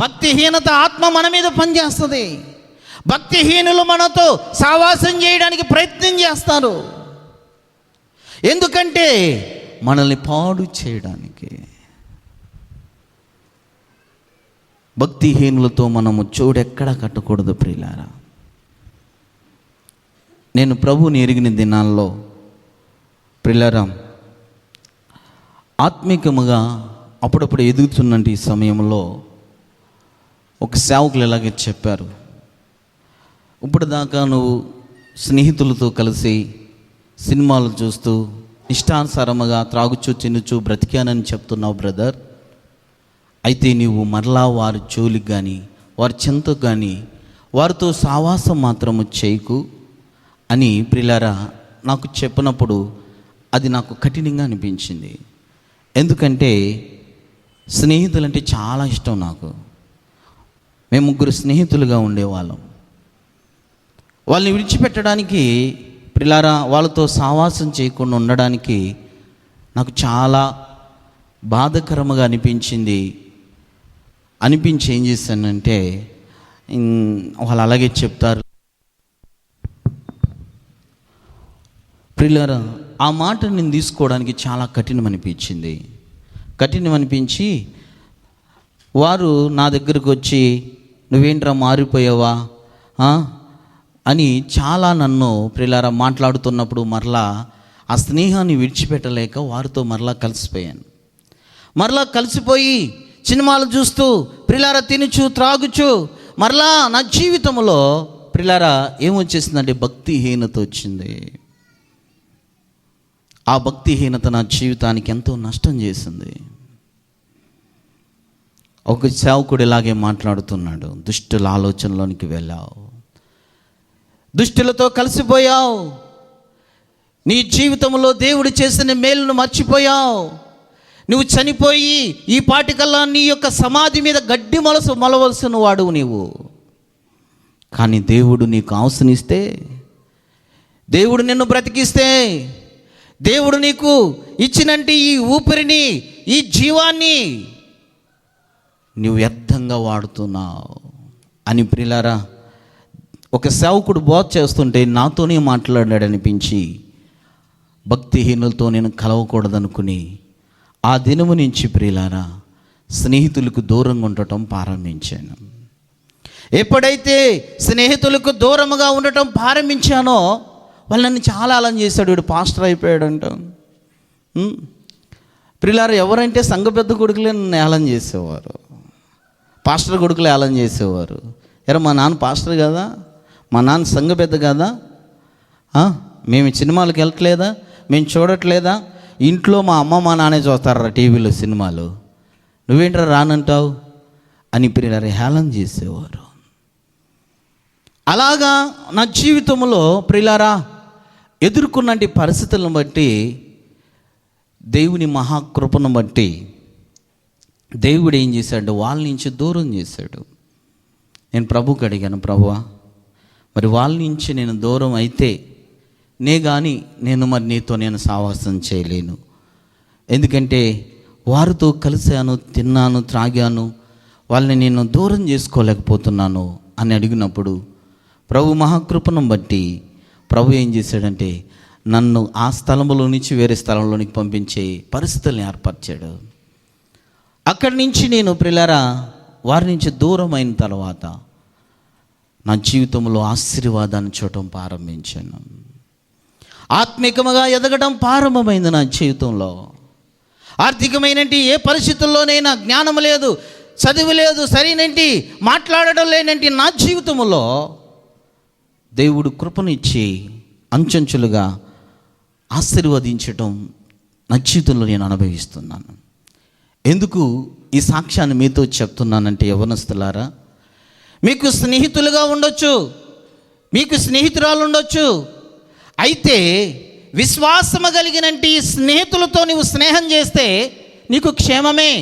భక్తిహీనత ఆత్మ మన మీద పనిచేస్తుంది. భక్తిహీనులు మనతో సావాసం చేయడానికి ప్రయత్నం చేస్తారు. ఎందుకంటే మనల్ని పాడు చేయడానికి. భక్తిహీనులతో మనము చోడెక్కడా కట్టకూడదు ప్రియులారా. నేను ప్రభువుని ఎరిగిన దినాల్లో ప్రియులారా, ఆత్మీకముగా అప్పుడప్పుడు ఎదుగుతున్నట్టు ఈ సమయంలో ఒక సేవకులు ఇలాగే చెప్పారు, ఇప్పుడు దాకా నువ్వు స్నేహితులతో కలిసి సినిమాలు చూస్తూ ఇష్టానుసారముగా త్రాగుచూ తినుచూ బ్రతికానని చెప్తున్నావు బ్రదర్. అయితే నీవు మరలా వారి జోలికి కానీ వారి చింతకు కానీ వారితో సావాసం మాత్రము చేయకు అని ప్రియులారా నాకు చెప్పినప్పుడు అది నాకు కఠినంగా అనిపించింది. ఎందుకంటే స్నేహితులంటే చాలా ఇష్టం నాకు. మేము 3 స్నేహితులుగా ఉండేవాళ్ళం. వాళ్ళని విడిచిపెట్టడానికి ప్రియులారా, వాళ్ళతో సావాసం చేయకుండా ఉండడానికి నాకు చాలా బాధకరముగా అనిపించి ఏం చేశానంటే, వాళ్ళు అలాగే చెప్తారు ప్రియులారా, ఆ మాట నేను తీసుకోవడానికి చాలా కఠినం అనిపించి వారు నా దగ్గరకు వచ్చి నువ్వేంట్రా మారిపోయావా అని చాలా నన్ను ప్రియులారా మాట్లాడుతున్నప్పుడు మరలా ఆ స్నేహాన్ని విడిచిపెట్టలేక వారితో మరలా కలిసిపోయి సినిమాలు చూస్తూ ప్రియులారా తినుచు త్రాగుచు మరలా నా జీవితంలో ప్రియులారా ఏమొచ్చేసిందంటే భక్తిహీనత వచ్చింది. ఆ భక్తిహీనత నా జీవితానికి ఎంతో నష్టం చేసింది. ఒక సేవకుడు ఇలాగే మాట్లాడుతున్నాడు, దుష్టుల ఆలోచనలోనికి వెళ్ళావు, దుష్టులతో కలిసిపోయావు, నీ జీవితంలో దేవుడు చేసిన మేలును మర్చిపోయావు. నువ్వు చనిపోయి ఈ పాటికల్లా నీ యొక్క సమాధి మీద గడ్డి మొలవలసిన వాడు నీవు. కానీ దేవుడు నీకు ఆశనిస్తే, దేవుడు నిన్ను బ్రతికిస్తే, దేవుడు నీకు ఇచ్చినంటే ఈ ఊపిరిని, ఈ జీవాన్ని నువ్వు వ్యర్థంగా వాడుతున్నావు అని ప్రియులారా ఒక సేవకుడు బోధ చేస్తుంటే నాతోనే మాట్లాడాడు అనిపించి భక్తిహీనులతో నేను కలవకూడదనుకుని ఆ దినము నుంచి ప్రియులారా స్నేహితులకు దూరంగా ఉండటం ప్రారంభించాను. ఎప్పుడైతే స్నేహితులకు దూరముగా ఉండటం ప్రారంభించానో వాళ్ళు నన్ను చాలా అలం చేశాడు, వీడు పాస్టర్ అయిపోయాడంట. ప్రియులారా, ఎవరంటే సంఘ పెద్ద కొడుకులే నన్ను ఏలం చేసేవారు, పాస్టర్ కొడుకులే ఏలం చేసేవారు. ఎరా మా నాన్న పాస్టర్ కదా, మా నాన్న సంఘ పెద్ద కదా, మేము సినిమాలకు వెళ్ళట్లేదా, మేము చూడట్లేదా, ఇంట్లో మా అమ్మ మా నాన్నే చూస్తారా టీవీలో సినిమాలు, నువ్వేంట్రా రానంటావు అని ప్రియులారా హేళన చేసేవారు. అలాగా నా జీవితంలో ప్రియులారా ఎదుర్కొన్నటి పరిస్థితులను బట్టి దేవుని మహాకృపను బట్టి దేవుడు ఏం చేశాడు, వాళ్ళ నుంచి దూరం చేశాడు. నేను ప్రభుకి అడిగాను, ప్రభువా మరి వాళ్ళ నుంచి నేను దూరం అయితే నేను నీతో నేను సావాసం చేయలేను, ఎందుకంటే వారితో కలిశాను, తిన్నాను, త్రాగాను, వాళ్ళని నేను దూరం చేసుకోలేకపోతున్నాను అని అడిగినప్పుడు ప్రభు మహాకృపను బట్టి ప్రభు ఏం చేశాడంటే నన్ను ఆ స్థలంలో నుంచి వేరే స్థలంలోనికి పంపించే పరిస్థితుల్ని ఏర్పరిచాడు. అక్కడి నుంచి నేను ప్రియులారా వారి నుంచి దూరం అయిన తర్వాత నా జీవితంలో ఆశీర్వాదాన్ని చూడటం ప్రారంభించాను. ఆత్మికముగా ఎదగడం ప్రారంభమైంది నా జీవితంలో. ఆర్థికమైనటి ఏ పరిస్థితుల్లోనైనా జ్ఞానం లేదు, చదువు లేదు, సరైనటి మాట్లాడడం లేనంటి నా జీవితంలో దేవుడు కృపనిచ్చి అంచెంచులుగా ఆశీర్వదించటం నా జీవితంలో నేను అనుభవిస్తున్నాను. ఎందుకు ఈ సాక్ష్యాన్ని మీతో చెప్తున్నానంటే, యవ్వనస్తులారా, మీకు స్నేహితులుగా ఉండొచ్చు, మీకు స్నేహితురాలు ఉండొచ్చు. అయితే విశ్వాసము కలిగినంటి స్నేహితులతో నీవు స్నేహం చేస్తే నీకు క్షేమమే.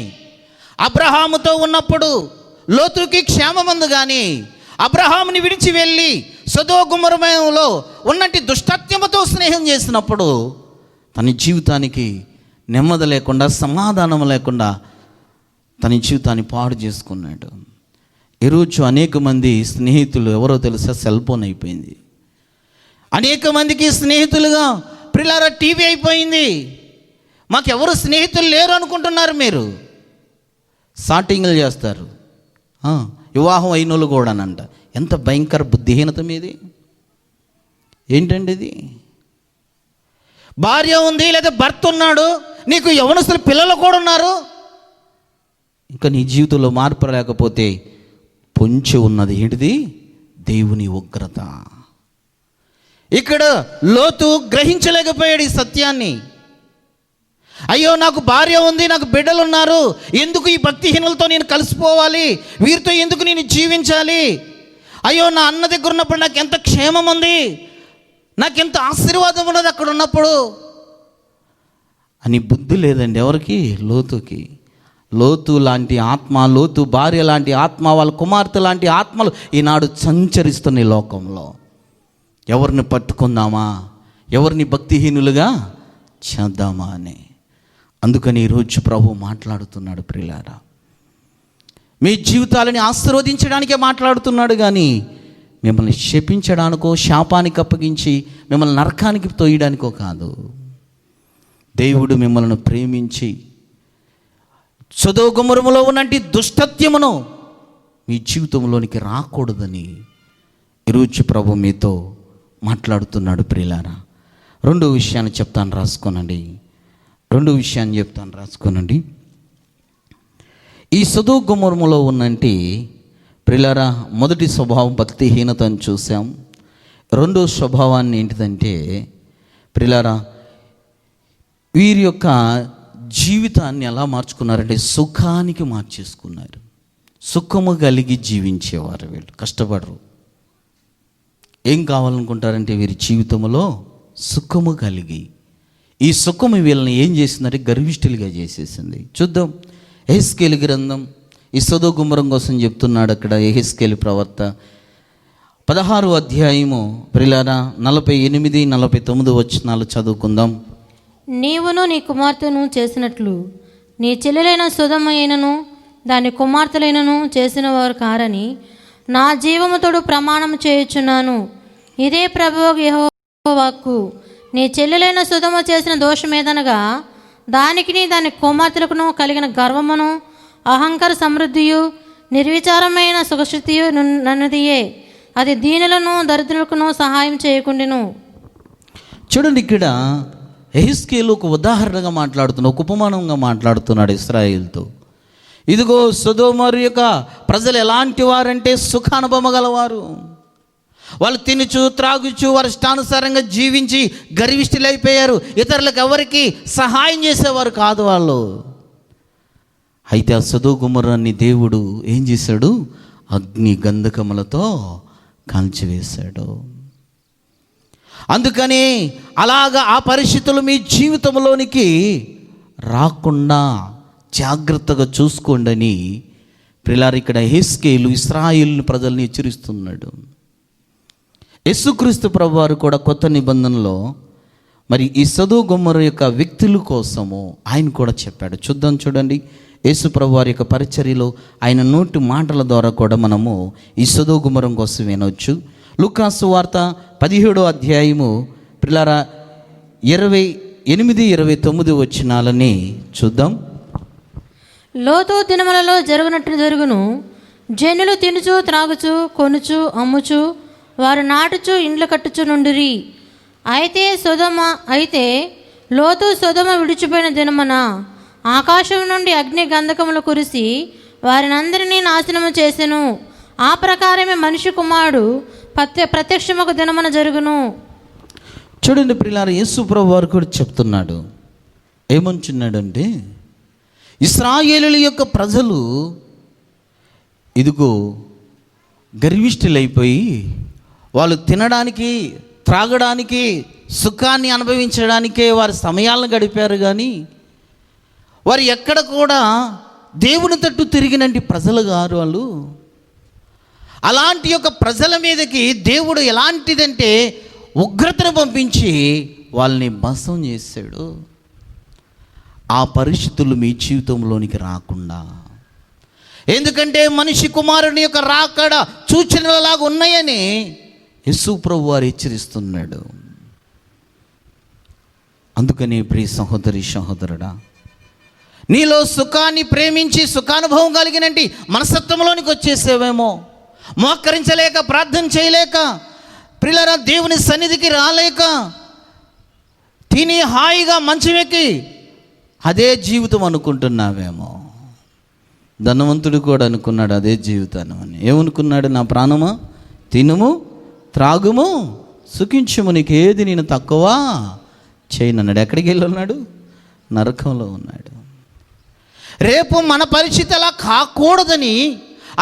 అబ్రహాముతో ఉన్నప్పుడు లోతుకి క్షేమమందు, కానీ అబ్రహాముని విడిచి వెళ్ళి సొదొమ గొమొరలో ఉన్నట్టు దుష్టత్వముతో స్నేహం చేసినప్పుడు తన జీవితానికి నెమ్మది లేకుండా, సమాధానం లేకుండా తన జీవితాన్ని పాడు చేసుకున్నాడు. ఈరోజు అనేక మంది స్నేహితులు ఎవరో తెలుసా? సెల్ ఫోన్ అయిపోయింది. అనేక మందికి స్నేహితులుగా ప్రియులారా టీవీ అయిపోయింది. మాకెవరు స్నేహితులు లేరు అనుకుంటున్నారు మీరు. సాటింగ్లు చేస్తారు, వివాహం అయినోళ్ళు కూడానంట. ఎంత భయంకర బుద్ధిహీనత మీది! ఏంటండి ఇది? భార్య ఉంది లేదా భర్త ఉన్నాడు, నీకు యవ్వనస్తులు పిల్లలు కూడా ఉన్నారు, ఇంకా నీ జీవితంలో మార్పు లేకపోతే పొంచి ఉన్నది ఏంటిది? దేవుని ఉగ్రత. ఇక్కడ లోతు గ్రహించలేకపోయాడు ఈ సత్యాన్ని. అయ్యో, నాకు భార్య ఉంది, నాకు బిడ్డలు ఉన్నారు, ఎందుకు ఈ భక్తిహీనులతో నేను కలిసిపోవాలి, వీరితో ఎందుకు నేను జీవించాలి? అయ్యో, నా అన్న దగ్గర ఉన్నప్పుడు నాకు ఎంత క్షేమం ఉంది, నాకెంత ఆశీర్వాదం ఉన్నది అక్కడ ఉన్నప్పుడు అని బుద్ధి లేదండి ఎవరికి? లోతుకి. లోతు లాంటి ఆత్మ, లోతు భార్య లాంటి ఆత్మ, వాళ్ళ కుమార్తె లాంటి ఆత్మలు ఈనాడు సంచరిస్తున్న ఈ లోకంలో. ఎవరిని పట్టుకుందామా, ఎవరిని భక్తిహీనులుగా చేద్దామా అని. అందుకని ఈరోజు ప్రభు మాట్లాడుతున్నాడు. ప్రియులారా, మీ జీవితాలని ఆశీర్వదించడానికే మాట్లాడుతున్నాడు, కానీ మిమ్మల్ని శపించడానికో, శాపానికి అప్పగించి మిమ్మల్ని నరకానికి తోయడానికో కాదు. దేవుడు మిమ్మల్ని ప్రేమించి సొదొమ గొమొరలో ఉన్నటి దుష్టత్వమును మీ జీవితంలోనికి రాకూడదని ఈరోజు ప్రభు మీతో మాట్లాడుతున్నాడు. ప్రియులారా, రెండో విషయాన్ని చెప్తాను, రాసుకోనండి. రాసుకోనండి. ఈ సొదొమ గొమొరలో ఉన్నంటి ప్రియులారా, మొదటి స్వభావం భక్తిహీనతను చూసాం. రెండో స్వభావాన్ని ఏంటిదంటే ప్రియులారా, వీరి యొక్క జీవితాన్ని ఎలా మార్చుకున్నారంటే సుఖానికి మార్చేసుకున్నారు. సుఖము కలిగి జీవించేవారు. వీళ్ళు కష్టపడరు. ఏం కావాలనుకుంటారంటే వీరి జీవితంలో సుఖము కలిగి, ఈ సుఖము వీళ్ళని ఏం చేసిందంటే గర్విష్ఠులుగా చేసేసింది. చూద్దాం, యెహెజ్కేలు గ్రంథం ఈ సొదొమ గొమొర కోసం చెప్తున్నాడు అక్కడ యెహెజ్కేలు ప్రవక్త. 16వ అధ్యాయము ప్రియులారా 48, 49 వచనాలు చదువుకుందాం. నీవును నీ కుమార్తెను చేసినట్లు నీ చెల్లెలైన సొదొమ అయినను దాని కుమార్తెలైనను చేసిన వారు కారని నా జీవముతోడు ప్రమాణం చేయుచున్నాను. ఇదే ప్రభువు యెహోవా వాక్కు. నీ చెల్లెలైన సొదొమ చేసిన దోషమేదనగా దానికిని దాని కుమార్తెలకును కలిగిన గర్వమును, అహంకార సమృద్ధియు, నిర్విచారమైన సుఖశక్తియు నన్నదియే. అది దీనులను దరిద్రులకును సహాయం చేయకుండాను. చూడండి, ఇక్కడ యెహెజ్కేలు ఒక ఉదాహరణగా మాట్లాడుతున్నాడు, ఒక ఉపమానంగా మాట్లాడుతున్నాడు ఇశ్రాయేలుతో. ఇదిగో సొదొమ యొక్క ప్రజలు ఎలాంటి వారంటే సుఖానుభవం గలవారు. వాళ్ళు తినుచు త్రాగుచు వారి ఇష్టానుసారంగా జీవించి గర్విష్ఠులైపోయారు. ఇతరులకు ఎవరికి సహాయం చేసేవారు కాదు వాళ్ళు. అయితే ఆ సొదొమ గొమొరని దేవుడు ఏం చేశాడు? అగ్ని గంధకములతో కాల్చివేశాడు. అందుకని అలాగా ఆ పరిస్థితులు మీ జీవితంలోనికి రాకుండా జాగ్రత్తగా చూసుకోండి. ప్రియులారా, ఇక్కడ యెహెజ్కేలు ఇశ్రాయేలు ప్రజల్ని హెచ్చరిస్తున్నాడు. యేసుక్రీస్తు ప్రభువారు కూడా కొత్త నిబంధనలో మరి ఈ సొదొమ గొమొర యొక్క వ్యక్తుల కోసము ఆయన కూడా చెప్పాడు. చూడండి, యేసు ప్రభువారి యొక్క పరిచర్యలో ఆయన నోటి మాటల ద్వారా కూడా మనము ఈ సొదొమ గొమొర కోసం వినవచ్చు. లూకా సువార్త 17వ అధ్యాయము ప్రియులారా 28, 29 వచనాలని చూద్దాం. లోతు దినములలో జరుగునట్టు జరుగును. జనులు తినుచు త్రాగుచు కొనుచు అమ్ముచు వారు నాటుచు ఇండ్లు కట్టుచు నుండిరి. అయితే లోతు సొదొమ విడిచిపోయిన దినమున ఆకాశం నుండి అగ్ని గంధకములు కురిసి వారినందరినీ నాశనము చేసెను. ఆ ప్రకారమే మనిషి కుమారుడు ప్రత్యక్షముకు దినమున జరుగును. చూడండి ప్రియులారా, యేసు ప్రభువు వారు కూడా చెప్తున్నాడు. ఏమంటున్నాడంటే, ఇశ్రాయేలుల యొక్క ప్రజలు ఇదిగో గర్విష్ఠులైపోయి వాళ్ళు తినడానికి త్రాగడానికి సుఖాన్ని అనుభవించడానికే వారి సమయాలను గడిపారు, కానీ వారు ఎక్కడ కూడా దేవుని తట్టు తిరిగినంటి ప్రజలు గారు వాళ్ళు. అలాంటి యొక్క ప్రజల మీదకి దేవుడు ఎలాంటిదంటే ఉగ్రతను పంపించి వాళ్ళని భస్మం చేశాడు. ఆ పరిస్థితులు మీ జీవితంలోనికి రాకుండా, ఎందుకంటే మనిషి కుమారుని యొక్క రాకడ సూచనలలాగా ఉన్నాయని యేసు ప్రభువు వారు హెచ్చరిస్తున్నాడు. అందుకని ప్రియ సహోదరి సహోదరుడా, నీలో సుఖాన్ని ప్రేమించి సుఖానుభవం కలిగినంటి మనస్తత్వంలోనికి వచ్చేసేవేమో, మోకరించలేక ప్రార్థన చేయలేక ప్రియులారా దేవుని సన్నిధికి రాలేక తిని హాయిగా మంచమెక్కి అదే జీవితం అనుకుంటున్నావేమో. ధనవంతుడు కూడా అనుకున్నాడు అదే జీవితాన్ని అని. ఏమనుకున్నాడు? నా ప్రాణమా తినుము త్రాగుము సుఖించుము, నీకేది నేను తక్కువ చేయనన్నాడు. ఎక్కడికి వెళ్ళి ఉన్నాడు? నరకంలో ఉన్నాడు. రేపు మన పరిస్థితి అలా కాకూడదని,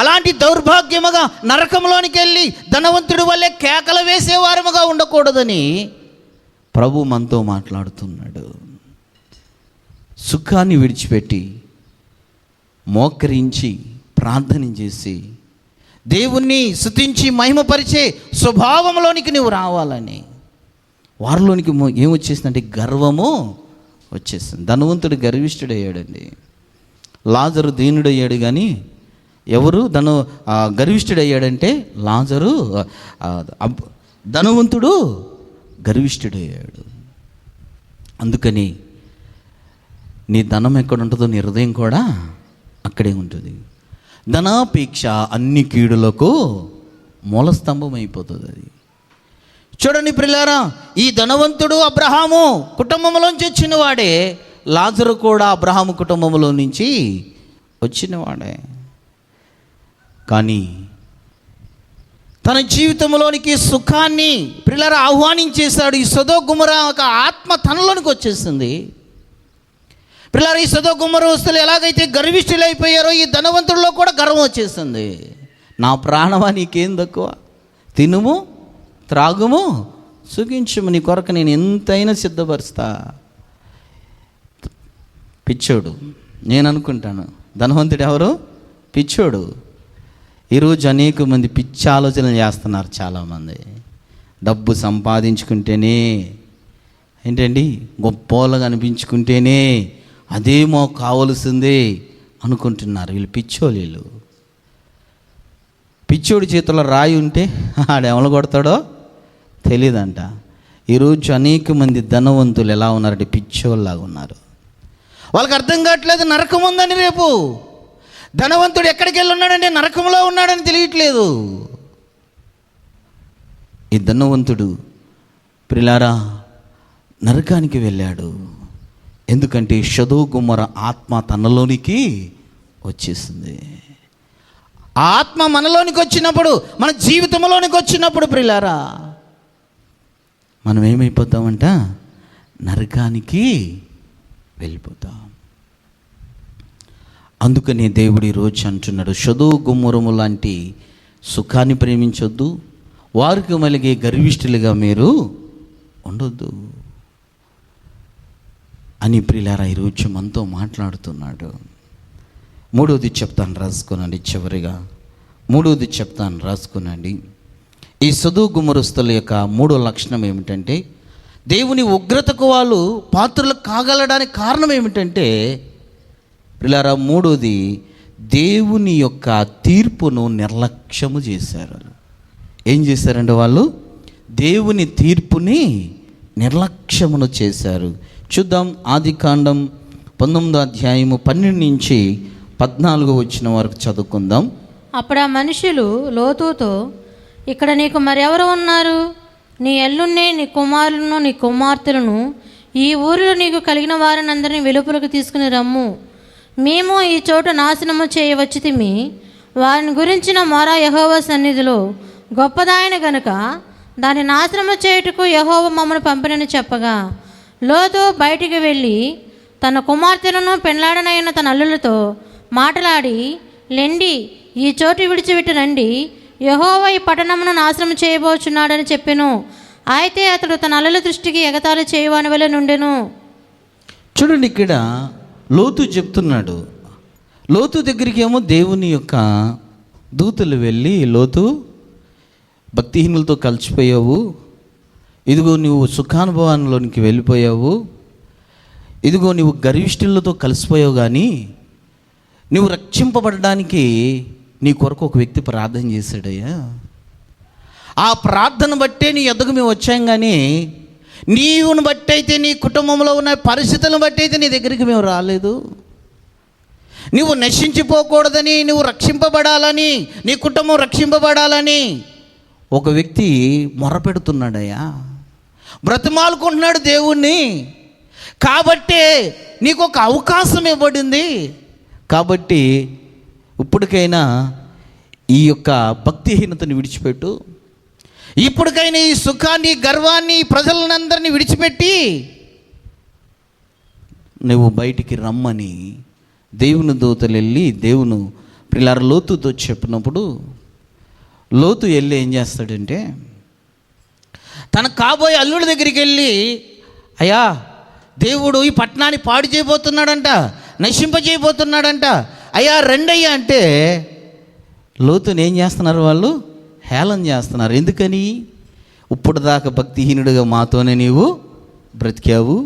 అలాంటి దౌర్భాగ్యముగా నరకంలోనికి వెళ్ళి ధనవంతుడి వల్లే కేకలు వేసేవారముగా ఉండకూడదని ప్రభు మనతో మాట్లాడుతున్నాడు. సుఖాన్ని విడిచిపెట్టి మోకరించి ప్రార్థన చేసి దేవుణ్ణి స్తుతించి మహిమపరిచే స్వభావంలోనికి నువ్వు రావాలని. వారిలోనికి ఏమొచ్చేసిందంటే గర్వము వచ్చేసింది. ధనవంతుడు గర్విష్ఠుడయ్యాడండి, లాజరు దీనుడయ్యాడు, కానీ ఎవరు గర్విష్ఠుడయ్యాడంటే లాజరు. ధనవంతుడు గర్విష్ఠుడయ్యాడు. అందుకని నీ ధనం ఎక్కడ ఉంటుందో నీ హృదయం కూడా అక్కడే ఉంటుంది. ధనాపేక్ష అన్ని కీడులకు మూలస్తంభం అయిపోతుంది అది. చూడండి ప్రియులారా, ఈ ధనవంతుడు అబ్రహాము కుటుంబంలోంచి వచ్చిన వాడే, లాజరు కూడా అబ్రహాము కుటుంబంలో నుంచి వచ్చినవాడే. కానీ తన జీవితంలోనికి సుఖాన్ని ప్రియులారా ఆహ్వానించేశాడు. ఈ సొదొమ గొమొర్రా ఒక ఆత్మ తనలోనికి వచ్చేసింది. ప్రియులారా, ఈ సొదొమ గొమొర్రాస్తులు ఎలాగైతే గర్విష్ఠులైపోయారో ఈ ధనవంతుల్లో కూడా గర్వం వచ్చేసింది. నా ప్రాణమా నీకేం తక్కువ, తినుము త్రాగుము సుఖించుము, నీ కొరకు నేను ఎంతైనా సిద్ధపరుస్తా. పిచ్చోడు నేను అనుకుంటాను, ధనవంతుడు ఎవరు? పిచ్చోడు. ఈరోజు అనేక మంది పిచ్చి ఆలోచనలు చేస్తున్నారు. చాలామంది డబ్బు సంపాదించుకుంటేనే ఏంటండి గొప్పగా అనిపించుకుంటేనే అదేమో కావలసిందే అనుకుంటున్నారు. వీళ్ళు పిచ్చోళ్ళు. వీళ్ళు పిచ్చోడి చేతిలో రాయి ఉంటే ఆడెవలు కొడతాడో తెలియదంట. ఈరోజు అనేక మంది ధనవంతులు ఎలా ఉన్నారంటే పిచ్చోళ్ళలాగా ఉన్నారు. వాళ్ళకి అర్థం కావట్లేదు నరకం ఉందని. రేపు ధనవంతుడు ఎక్కడికి వెళ్ళి ఉన్నాడంటే నరకంలో ఉన్నాడని తెలియట్లేదు. ఈ ధనవంతుడు ప్రియులారా నరకానికి వెళ్ళాడు. ఎందుకంటే సొదొమ గొమొర్రా ఆత్మ తనలోనికి వచ్చేసింది. ఆ ఆత్మ మనలోనికి వచ్చినప్పుడు, మన జీవితంలోనికి వచ్చినప్పుడు ప్రియులారా మనం ఏమైపోతామంట? నరకానికి వెళ్ళిపోతాం. అందుకని దేవుడు ఈరోజు అంటున్నాడు, సొదొమ గొమొర్రా లాంటి సుఖాన్ని ప్రేమించొద్దు, వారికి మలిగే గర్విష్ఠులుగా మీరు ఉండొద్దు అని ప్రియులారా ఈరోజు మనతో మాట్లాడుతున్నాడు. మూడవది చెప్తాను రాసుకోనండి. చివరిగా మూడవది చెప్తాను రాసుకోనండి. ఈ సొదొమ గొమొర్రాస్తుల యొక్క మూడో లక్షణం ఏమిటంటే, దేవుని ఉగ్రతకు వాళ్ళు పాత్రలు కాగలడానికి కారణం ఏమిటంటే ప్రియులారా మూడోది, దేవుని యొక్క తీర్పును నిర్లక్ష్యము చేశారు. ఏం చేశారంటే వాళ్ళు దేవుని తీర్పుని నిర్లక్ష్యమును చేశారు. చూద్దాం, ఆదికాండం 19వ అధ్యాయము 12 నుంచి 14 వచ్చిన వరకు చదువుకుందాం. అప్పుడు ఆ మనుషులు లోతుతో, ఇక్కడ నీకు మరెవరు ఉన్నారు? నీ ఎల్లున్నే నీ కుమారులను నీ కుమార్తెలను ఈ ఊరిలో నీకు కలిగిన వారిని అందరినీ వెలుపలకు తీసుకుని రమ్ము. మేము ఈ చోట నాశనము చేయవచ్చితిమి. వారిని గురించిన మొర యెహోవా సన్నిధిలో గొప్పదాయన గనుక దాన్ని నాశనము చేయుటకు యెహోవా మమ్మల్ని పంపినని చెప్పగా, లోతు బయటికి వెళ్ళి తన కుమార్తెలను పెండ్లాడనైన తన అల్లులతో మాటలాడి, లెండి, ఈ చోటు విడిచిపెట్టి రండి, యెహోవా ఈ పట్టణమును నాశనం చేయబోచున్నాడని చెప్పెను. అయితే అతడు తన అల్లుల దృష్టికి ఎగతాళి చేయవాని వలె నుండెను. చూడండి, ఇక్కడ లోతు చెప్తున్నాడు. లోతు దగ్గరికి ఏమో దేవుని యొక్క దూతలు వెళ్ళి, లోతు భక్తిహీనులతో కలిసిపోయావు, ఇదిగో నువ్వు సుఖానుభవాల్లోనికి వెళ్ళిపోయావు, ఇదిగో నువ్వు గర్విష్ఠులతో కలిసిపోయావు, కానీ నువ్వు రక్షింపబడడానికి నీ కొరకు ఒక వ్యక్తి ప్రార్థన చేశాడయ్యా. ఆ ప్రార్థన బట్టే నీ ఎద్దకు మేము వచ్చాం, కానీ నీవును బట్టి అయితే, నీ కుటుంబంలో ఉన్న పరిస్థితులను బట్టి అయితే నీ దగ్గరికి మేము రాలేదు. నువ్వు నశించిపోకూడదని, నువ్వు రక్షింపబడాలని, నీ కుటుంబం రక్షింపబడాలని ఒక వ్యక్తి మొరపెడుతున్నాడయ్యా, బ్రతిమాలుకుంటున్నాడు దేవుణ్ణి. కాబట్టే నీకు ఒక అవకాశం ఇవ్వబడింది. కాబట్టి ఇప్పటికైనా ఈ యొక్క భక్తిహీనతను విడిచిపెట్టు, ఇప్పటికైనా ఈ సుఖాన్ని, గర్వాన్ని, ప్రజలందరినీ విడిచిపెట్టి నువ్వు బయటికి రమ్మని దేవుని దూతలు వెళ్ళి దేవుని పిల్లల లోతుతో చెప్పినప్పుడు, లోతు వెళ్ళి ఏం చేస్తాడంటే, తన కాబోయే అల్లుడి దగ్గరికి వెళ్ళి, అయ్యా, దేవుడు ఈ పట్టణాన్ని పాడు చేయబోతున్నాడంట, నశింపజేయబోతున్నాడంట, అయ్యా రెండయ్యా అంటే లోతుని ఏం చేస్తున్నారు? వాళ్ళు హేళన చేస్తున్నారు. ఎందుకని? ఇప్పుడు దాకా భక్తిహీనుడిగా మాతోనే నీవు బ్రతికావు,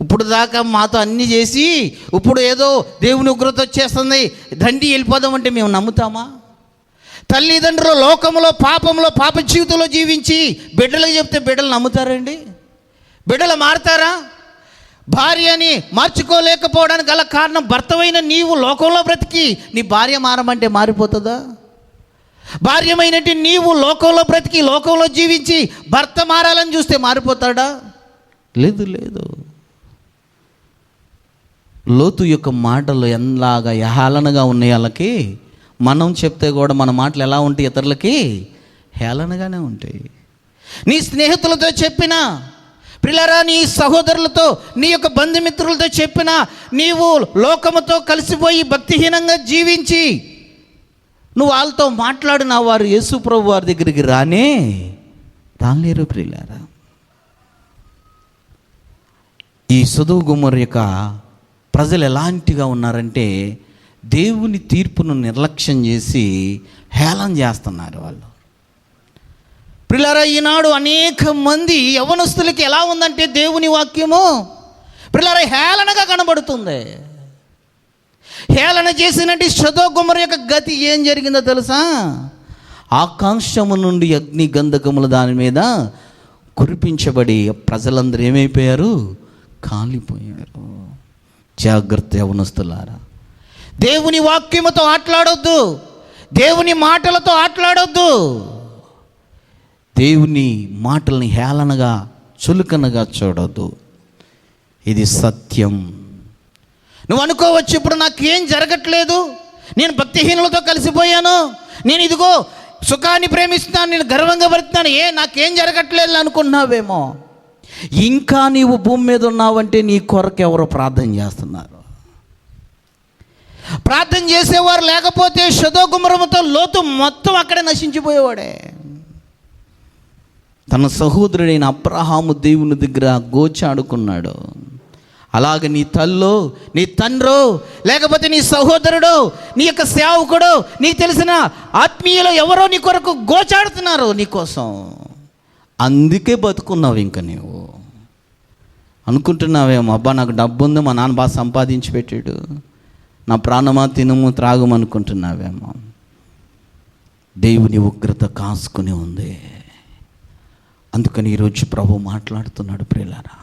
ఇప్పుడు దాకా మాతో అన్నీ చేసి ఇప్పుడు ఏదో దేవుని ఉగ్రత వచ్చేస్తుంది, దండి వెళ్ళిపోదామంటే మేము నమ్ముతామా? తల్లిదండ్రులు లోకంలో పాపంలో పాప జీవితంలో జీవించి బిడ్డలకు చెప్తే బిడ్డలు నమ్ముతారండి? బిడ్డలు మారుతారా? భార్యని మార్చుకోలేకపోవడానికి గల కారణం భర్తవైన నీవు లోకంలో బ్రతికి నీ భార్య మారమంటే మారిపోతుందా? భార్యమైనట్టు నీవు లోకంలో బ్రతికి లోకంలో జీవించి భర్త మారాలని చూస్తే మారిపోతాడా? లేదు, లేదు. లోతు యొక్క మాటలు ఎలాగా హేళనగా ఉన్నాయి వాళ్ళకి, మనం చెప్తే కూడా మన మాటలు ఎలా ఉంటాయి? ఇతరులకి హేళనగానే ఉంటాయి. నీ స్నేహితులతో చెప్పినా, ప్రియులారా, నీ సహోదరులతో, నీ యొక్క బంధుమిత్రులతో చెప్పినా, నీవు లోకముతో కలిసిపోయి భక్తిహీనంగా జీవించి నువ్వు వాళ్ళతో మాట్లాడిన వారు యేసు ప్రభు వారి దగ్గరికి రాలేరు. ప్రియులారా, ఈ సొదొమ గొమొర్రా యొక్క ప్రజలు ఎలాంటిగా ఉన్నారంటే, దేవుని తీర్పును నిర్లక్ష్యం చేసి హేళన చేస్తున్నారు వాళ్ళు. ప్రియులారా, ఈనాడు అనేక మంది యవనస్తులకి ఎలా ఉందంటే దేవుని వాక్యము ప్రియులారా హేళనగా కనబడుతుంది. హేళన చేసినట్టు సొదొమ గొమొర్రా యొక్క గతి ఏం జరిగిందో తెలుసా? ఆకాశము నుండి అగ్ని గంధకములు దాని మీద కురిపించబడి ప్రజలందరూ ఏమైపోయారు? కాలిపోయారు. జాగ్రత్త యవనస్తులారా, దేవుని వాక్యముతో ఆటలాడొద్దు, దేవుని మాటలతో ఆటలాడొద్దు. దేవుని మాటల్ని హేళనగా, చులకనగా చూడొద్దు. ఇది సత్యం. నువ్వు అనుకోవచ్చు, ఇప్పుడు నాకేం జరగట్లేదు, నేను భక్తిహీనులతో కలిసిపోయాను, నేను ఇదిగో సుఖాన్ని ప్రేమిస్తున్నాను, నేను గర్వంగా బ్రతున్నాను, నాకేం జరగట్లేదు అనుకున్నావేమో. ఇంకా నీవు భూమి మీద ఉన్నావంటే నీ కొరకు ఎవరో ప్రార్థన చేస్తున్నారు. ప్రార్థన చేసేవారు లేకపోతే సొదొమ గొమొర్రాతో లోతు మొత్తం అక్కడే నశించిపోయేవాడే. తన సహోదరుడైన అబ్రహాము దేవుని దగ్గర గోచాడుకున్నాడు. అలాగే నీ తల్లో, నీ తండ్రో, లేకపోతే నీ సహోదరుడు, నీ యొక్క సేవకుడు, నీకు తెలిసిన ఆత్మీయులు ఎవరో నీ కొరకు గోచాడుతున్నారు నీ కోసం. అందుకే బతుకున్నావు. ఇంకా నీవు అనుకుంటున్నావేమో, అబ్బా నాకు డబ్బు ఉంది, మా నాన్న బాగా సంపాదించి పెట్టాడు, నా ప్రాణమా తినుము త్రాగము అనుకుంటున్నావేమో. దేవుని ఉగ్రత కాసుకుని ఉంది. అందుకని ఈరోజు ప్రభు మాట్లాడుతున్నాడు, ప్రియులారా,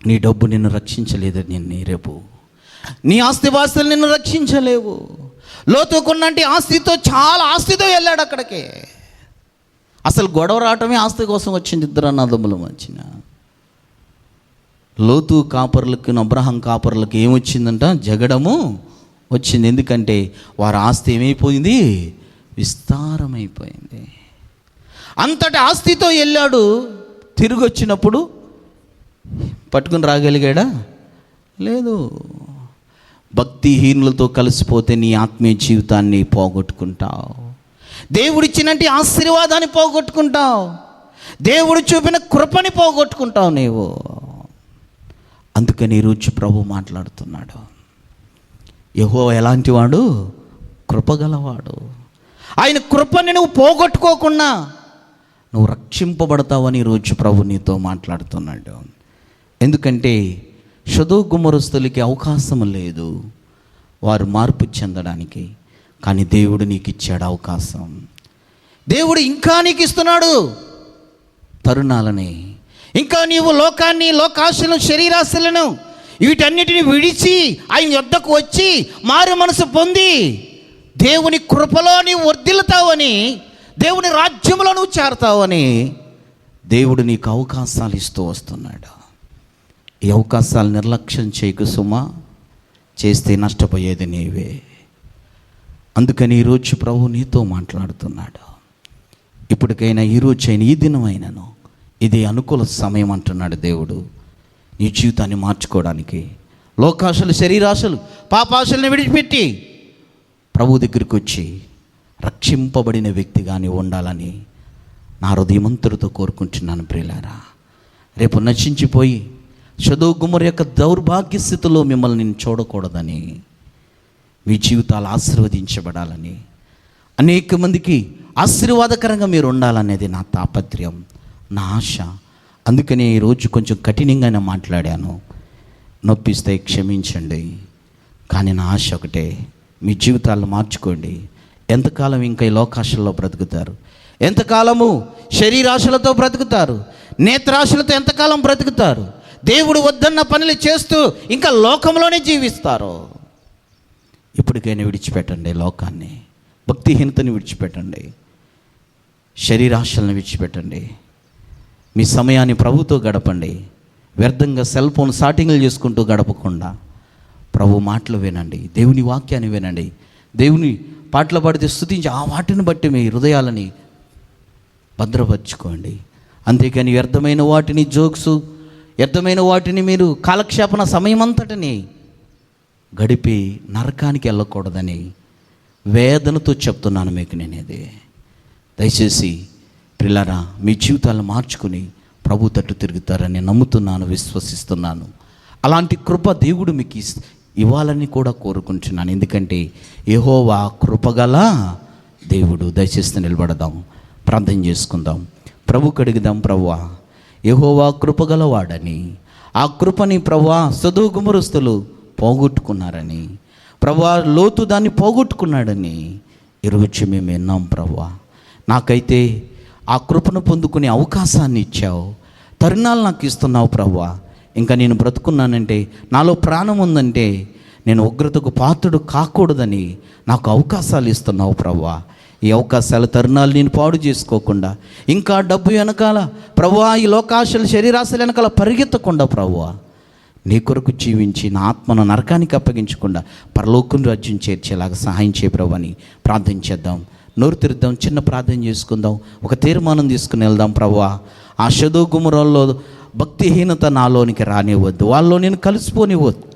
నీ డబ్బు నిన్ను రక్షించలేదు, రేపు నీ ఆస్తిపాస్తులు నిన్ను రక్షించలేవు, లోతుకున్నటి ఆస్తితో, చాలా ఆస్తితో వెళ్ళాడు అక్కడికి. అసలు గొడవ రావటమే ఆస్తి కోసం వచ్చింది ఇద్దరు అన్నదమ్ముల మధ్యన. లోతు కాపర్లకు, అబ్రహాం కాపర్లకు ఏమొచ్చిందంట? జగడము వచ్చింది. ఎందుకంటే వారి ఆస్తి ఏమైపోయింది? విస్తారమైపోయింది. అంతటి ఆస్తితో వెళ్ళాడు. తిరిగి వచ్చినప్పుడు పట్టుకుని రాగలిగాడా? లేదు. భక్తిహీనులతో కలిసిపోతే నీ ఆత్మీయ జీవితాన్ని పోగొట్టుకుంటావు. దేవుడిచ్చినట్టు ఆశీర్వాదాన్ని పోగొట్టుకుంటావు. దేవుడు చూపిన కృపని పోగొట్టుకుంటావు నీవు. అందుకని ఈరోజు ప్రభు మాట్లాడుతున్నాడు. యెహోవా ఎలాంటి వాడు? కృపగలవాడు. ఆయన కృపని నువ్వు పోగొట్టుకోకుండా నువ్వు రక్షింపబడతావని ఈరోజు ప్రభు నీతో మాట్లాడుతున్నాడు. ఎందుకంటే సొదొమ గొమొరస్తులకి అవకాశం లేదు వారు మార్పు చెందడానికి. కానీ దేవుడు నీకు ఇచ్చాడు అవకాశం. దేవుడు ఇంకా నీకు ఇస్తున్నాడు తరుణాలని. ఇంకా నీవు లోకాన్ని, లోకాశలను, శరీరాశలను వీటన్నిటిని విడిచి ఆయన యొద్దకు వచ్చి మారు మనసు పొంది దేవుని కృపలో నీవు వర్ధిల్లుతావని, దేవుని రాజ్యంలో నువ్వు చేరతావని దేవుడు నీకు అవకాశాలు ఇస్తూ వస్తున్నాడు. ఈ అవకాశాలు నిర్లక్ష్యం చేయకు సుమా, చేస్తే నష్టపోయేది నీవే. అందుకని ఈరోజు ప్రభు నీతో మాట్లాడుతున్నాడు. ఇప్పటికైనా ఈరోజు అయినా, ఈ దినమైనను ఇది అనుకూల సమయం అంటున్నాడు దేవుడు నీ జీవితాన్ని మార్చుకోవడానికి. లోకాశలు, శరీరాశలు, పాపాశలను విడిచిపెట్టి ప్రభు దగ్గరికి వచ్చి రక్షింపబడిన వ్యక్తిగా నీవు ఉండాలని నా హృదయమంతటితో కోరుకుంటున్నాను ప్రియులారా. రేపు నశించిపోయి సొదొమ గొమొర యొక్క దౌర్భాగ్య స్థితిలో మిమ్మల్ని నేను చూడకూడదని, మీ జీవితాలు ఆశీర్వదించబడాలని, అనేక మందికి ఆశీర్వాదకరంగా మీరు ఉండాలనేది నా తాపత్రయం, నా ఆశ. అందుకనే ఈరోజు కొంచెం కఠినంగానే మాట్లాడాను. నొప్పిస్తే క్షమించండి. కానీ నా ఆశ ఒకటే, మీ జీవితాలను మార్చుకోండి. ఎంతకాలం ఇంకా ఈ లోకాశల్లో బ్రతుకుతారు? ఎంతకాలము శరీరాశలతో బ్రతుకుతారు? నేత్రాశలతో ఎంతకాలం బ్రతుకుతారు? దేవుడు వద్దన్న పనులు చేస్తూ ఇంకా లోకంలోనే జీవిస్తారు. ఇప్పటికైనా విడిచిపెట్టండి లోకాన్ని, భక్తిహీనతని విడిచిపెట్టండి, శరీరాశలను విడిచిపెట్టండి. మీ సమయాన్ని ప్రభుతో గడపండి. వ్యర్థంగా సెల్ ఫోన్ సాటింగ్లు చేసుకుంటూ గడపకుండా ప్రభు మాటలు వినండి, దేవుని వాక్యాన్ని వినండి. దేవుని పాటలు పాడితే స్తుతించి ఆ వాటిని బట్టి మీ హృదయాలని భద్రపరచుకోండి. అంతేకాని వ్యర్థమైన వాటిని, జోక్స్, వ్యర్థమైన వాటిని మీరు కాలక్షేపణ సమయం అంతటిని గడిపి నరకానికి వెళ్ళకూడదని వేదనతో చెప్తున్నాను మీకు నేనేది. దయచేసి ప్రియులారా, మీ జీవితాలను మార్చుకుని ప్రభు తట్టు తిరుగుతారని నమ్ముతున్నాను, విశ్వసిస్తున్నాను. అలాంటి కృప దేవుడు మీకు ఇవ్వాలని కూడా కోరుకుంటున్నాను. ఎందుకంటే యెహోవా కృపగల దేవుడు. దయచేసి నిలబడదాం, ప్రార్థన చేసుకుందాం, ప్రభు కడుగుదాం. ప్రభువా, యెహోవా కృపగలవాడని, ఆ కృపని ప్రభువా సొదొమ గొమొరస్తులు పోగొట్టుకున్నారని, ప్రభువా లోతు దాన్ని పోగొట్టుకున్నాడని ఈరోజు మేము విన్నాం. ప్రభువా, నాకైతే ఆ కృపను పొందుకునే అవకాశాన్ని ఇచ్చావు, తరుణాలు నాకు ఇస్తున్నావు. ప్రభువా, ఇంకా నేను బ్రతుకున్నానంటే, నాలో ప్రాణం ఉందంటే నేను ఉగ్రతకు పాత్రుడు కాకూడదని నాకు అవకాశాలు ఇస్తున్నావు. ప్రభువా, ఈ అవకాశాల తరుణాలు నేను పాడు చేసుకోకుండా, ఇంకా డబ్బు వెనకాల ప్రభువా, ఈ లోకాశలు, శరీరాశలు వెనకాల పరిగెత్తకుండా ప్రభువా, నీ కొరకు జీవించి నా ఆత్మను నరకానికి అప్పగించకుండా పరలోకం రాజ్యం చేర్చేలాగా సహాయం చేయ ప్రభు అని ప్రార్థన చేద్దాం. నోరు తెరుద్దాం, చిన్న ప్రార్థన చేసుకుందాం, ఒక తీర్మానం తీసుకుని వెళ్దాం. ప్రభువా, ఆ సొదొమ గొమొరలో భక్తిహీనత నాలోనికి రానివ్వద్దు, వాళ్ళలో నేను కలిసిపోనివ్వద్దు.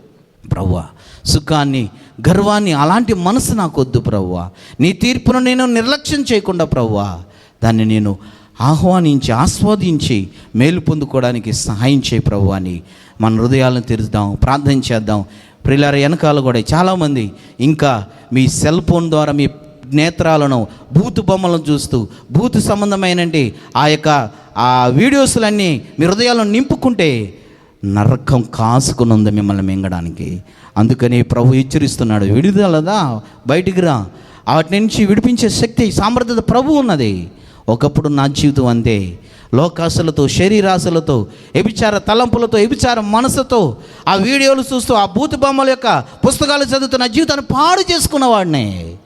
ప్రభువా, సుఖాన్ని, గర్వాన్ని, అలాంటి మనసు నాకు వద్దు. ప్రభువా, నీ తీర్పును నేను నిర్లక్ష్యం చేయకుండా ప్రభువా, దాన్ని నేను ఆహ్వానించి, ఆస్వాదించి మేలు పొందుకోవడానికి సహాయం చేయి ప్రభువా అని మన హృదయాలను తెరుద్దాం, ప్రార్థన చేద్దాం. ప్రియులారా, వెనకాల కూడా చాలామంది ఇంకా మీ సెల్ ఫోన్ ద్వారా మీ నేత్రాలను భూతు బొమ్మలను చూస్తూ, భూతు సంబంధమైనండి ఆ యొక్క ఆ వీడియోస్లన్నీ మీ హృదయాలను నింపుకుంటే నరకం కాసుకుని ఉంది మిమ్మల్ని మింగడానికి. అందుకని ప్రభు హెచ్చరిస్తున్నాడు, విడుదలదా, బయటికి రా, వాటి నుంచి విడిపించే శక్తి, సామర్థ్యత ప్రభు ఉన్నది. ఒకప్పుడు నా జీవితం అంతే, లోకాశలతో, శరీరాశలతో, వ్యభిచార తలంపులతో, వ్యభిచార మనసుతో ఆ వీడియోలు చూస్తూ ఆ బూతు బొమ్మల యొక్క పుస్తకాలు చదువుతూ నా జీవితాన్ని పాడు చేసుకున్న వాడినే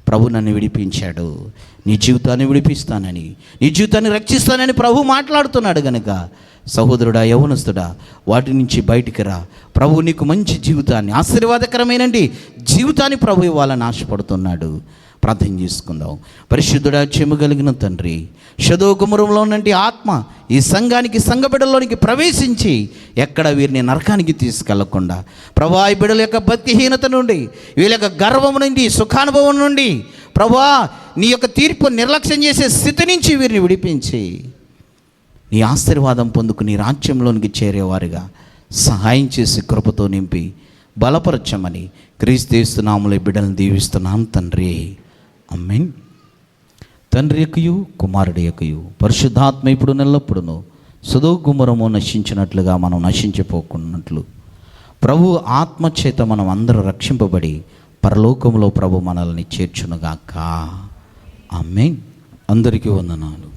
ప్రభు నన్ను విడిపించాడు. నీ జీవితాన్ని విడిపిస్తానని, నీ జీవితాన్ని రక్షిస్తానని ప్రభు మాట్లాడుతున్నాడు గనుక సహోదరుడా, యవనస్తుడా, వాటి నుంచి బయటికి రా. ప్రభు నీకు మంచి జీవితాన్ని, ఆశీర్వాదకరమైనండి జీవితాన్ని ప్రభు ఇవ్వాలని ఆశపడుతున్నాడు. ప్రార్థన చేసుకుందాం. పరిశుద్ధుడా, చెమగలిగిన తండ్రి, షదోగుమరంలో ఉన్నటువంటి ఆత్మ ఈ సంఘానికి, సంఘ బిడ్డల్లోనికి ప్రవేశించి ఎక్కడ వీరిని నరకానికి తీసుకెళ్లకుండా ప్రభా, ఈ బిడ్డల యొక్క భక్తిహీనత నుండి, వీళ్ళ యొక్క గర్వం నుండి, సుఖానుభవం నుండి ప్రభా, నీ యొక్క తీర్పు నిర్లక్ష్యం చేసే స్థితి నుంచి వీరిని విడిపించి నీ ఆశీర్వాదం పొందుకు నీ రాజ్యంలోనికి చేరేవారుగా సహాయం చేసి కృపతో నింపి బలపరచమని క్రీస్తు యేసు నామములో బిడ్డలను దీవిస్తున్నాం తండ్రి. ఆమేన్. తండ్రి యొక్కయు కుమారుడి యొక్కయు పరిశుద్ధాత్మ ఇప్పుడు నెల్లప్పుడును సదోగుమరము నశించినట్లుగా మనం నశించిపోకున్నట్లు ప్రభు ఆత్మచేత మనం అందరూ రక్షింపబడి పరలోకంలో ప్రభు మనల్ని చేర్చునుగాక. ఆమేన్. అందరికీ వందనాలు.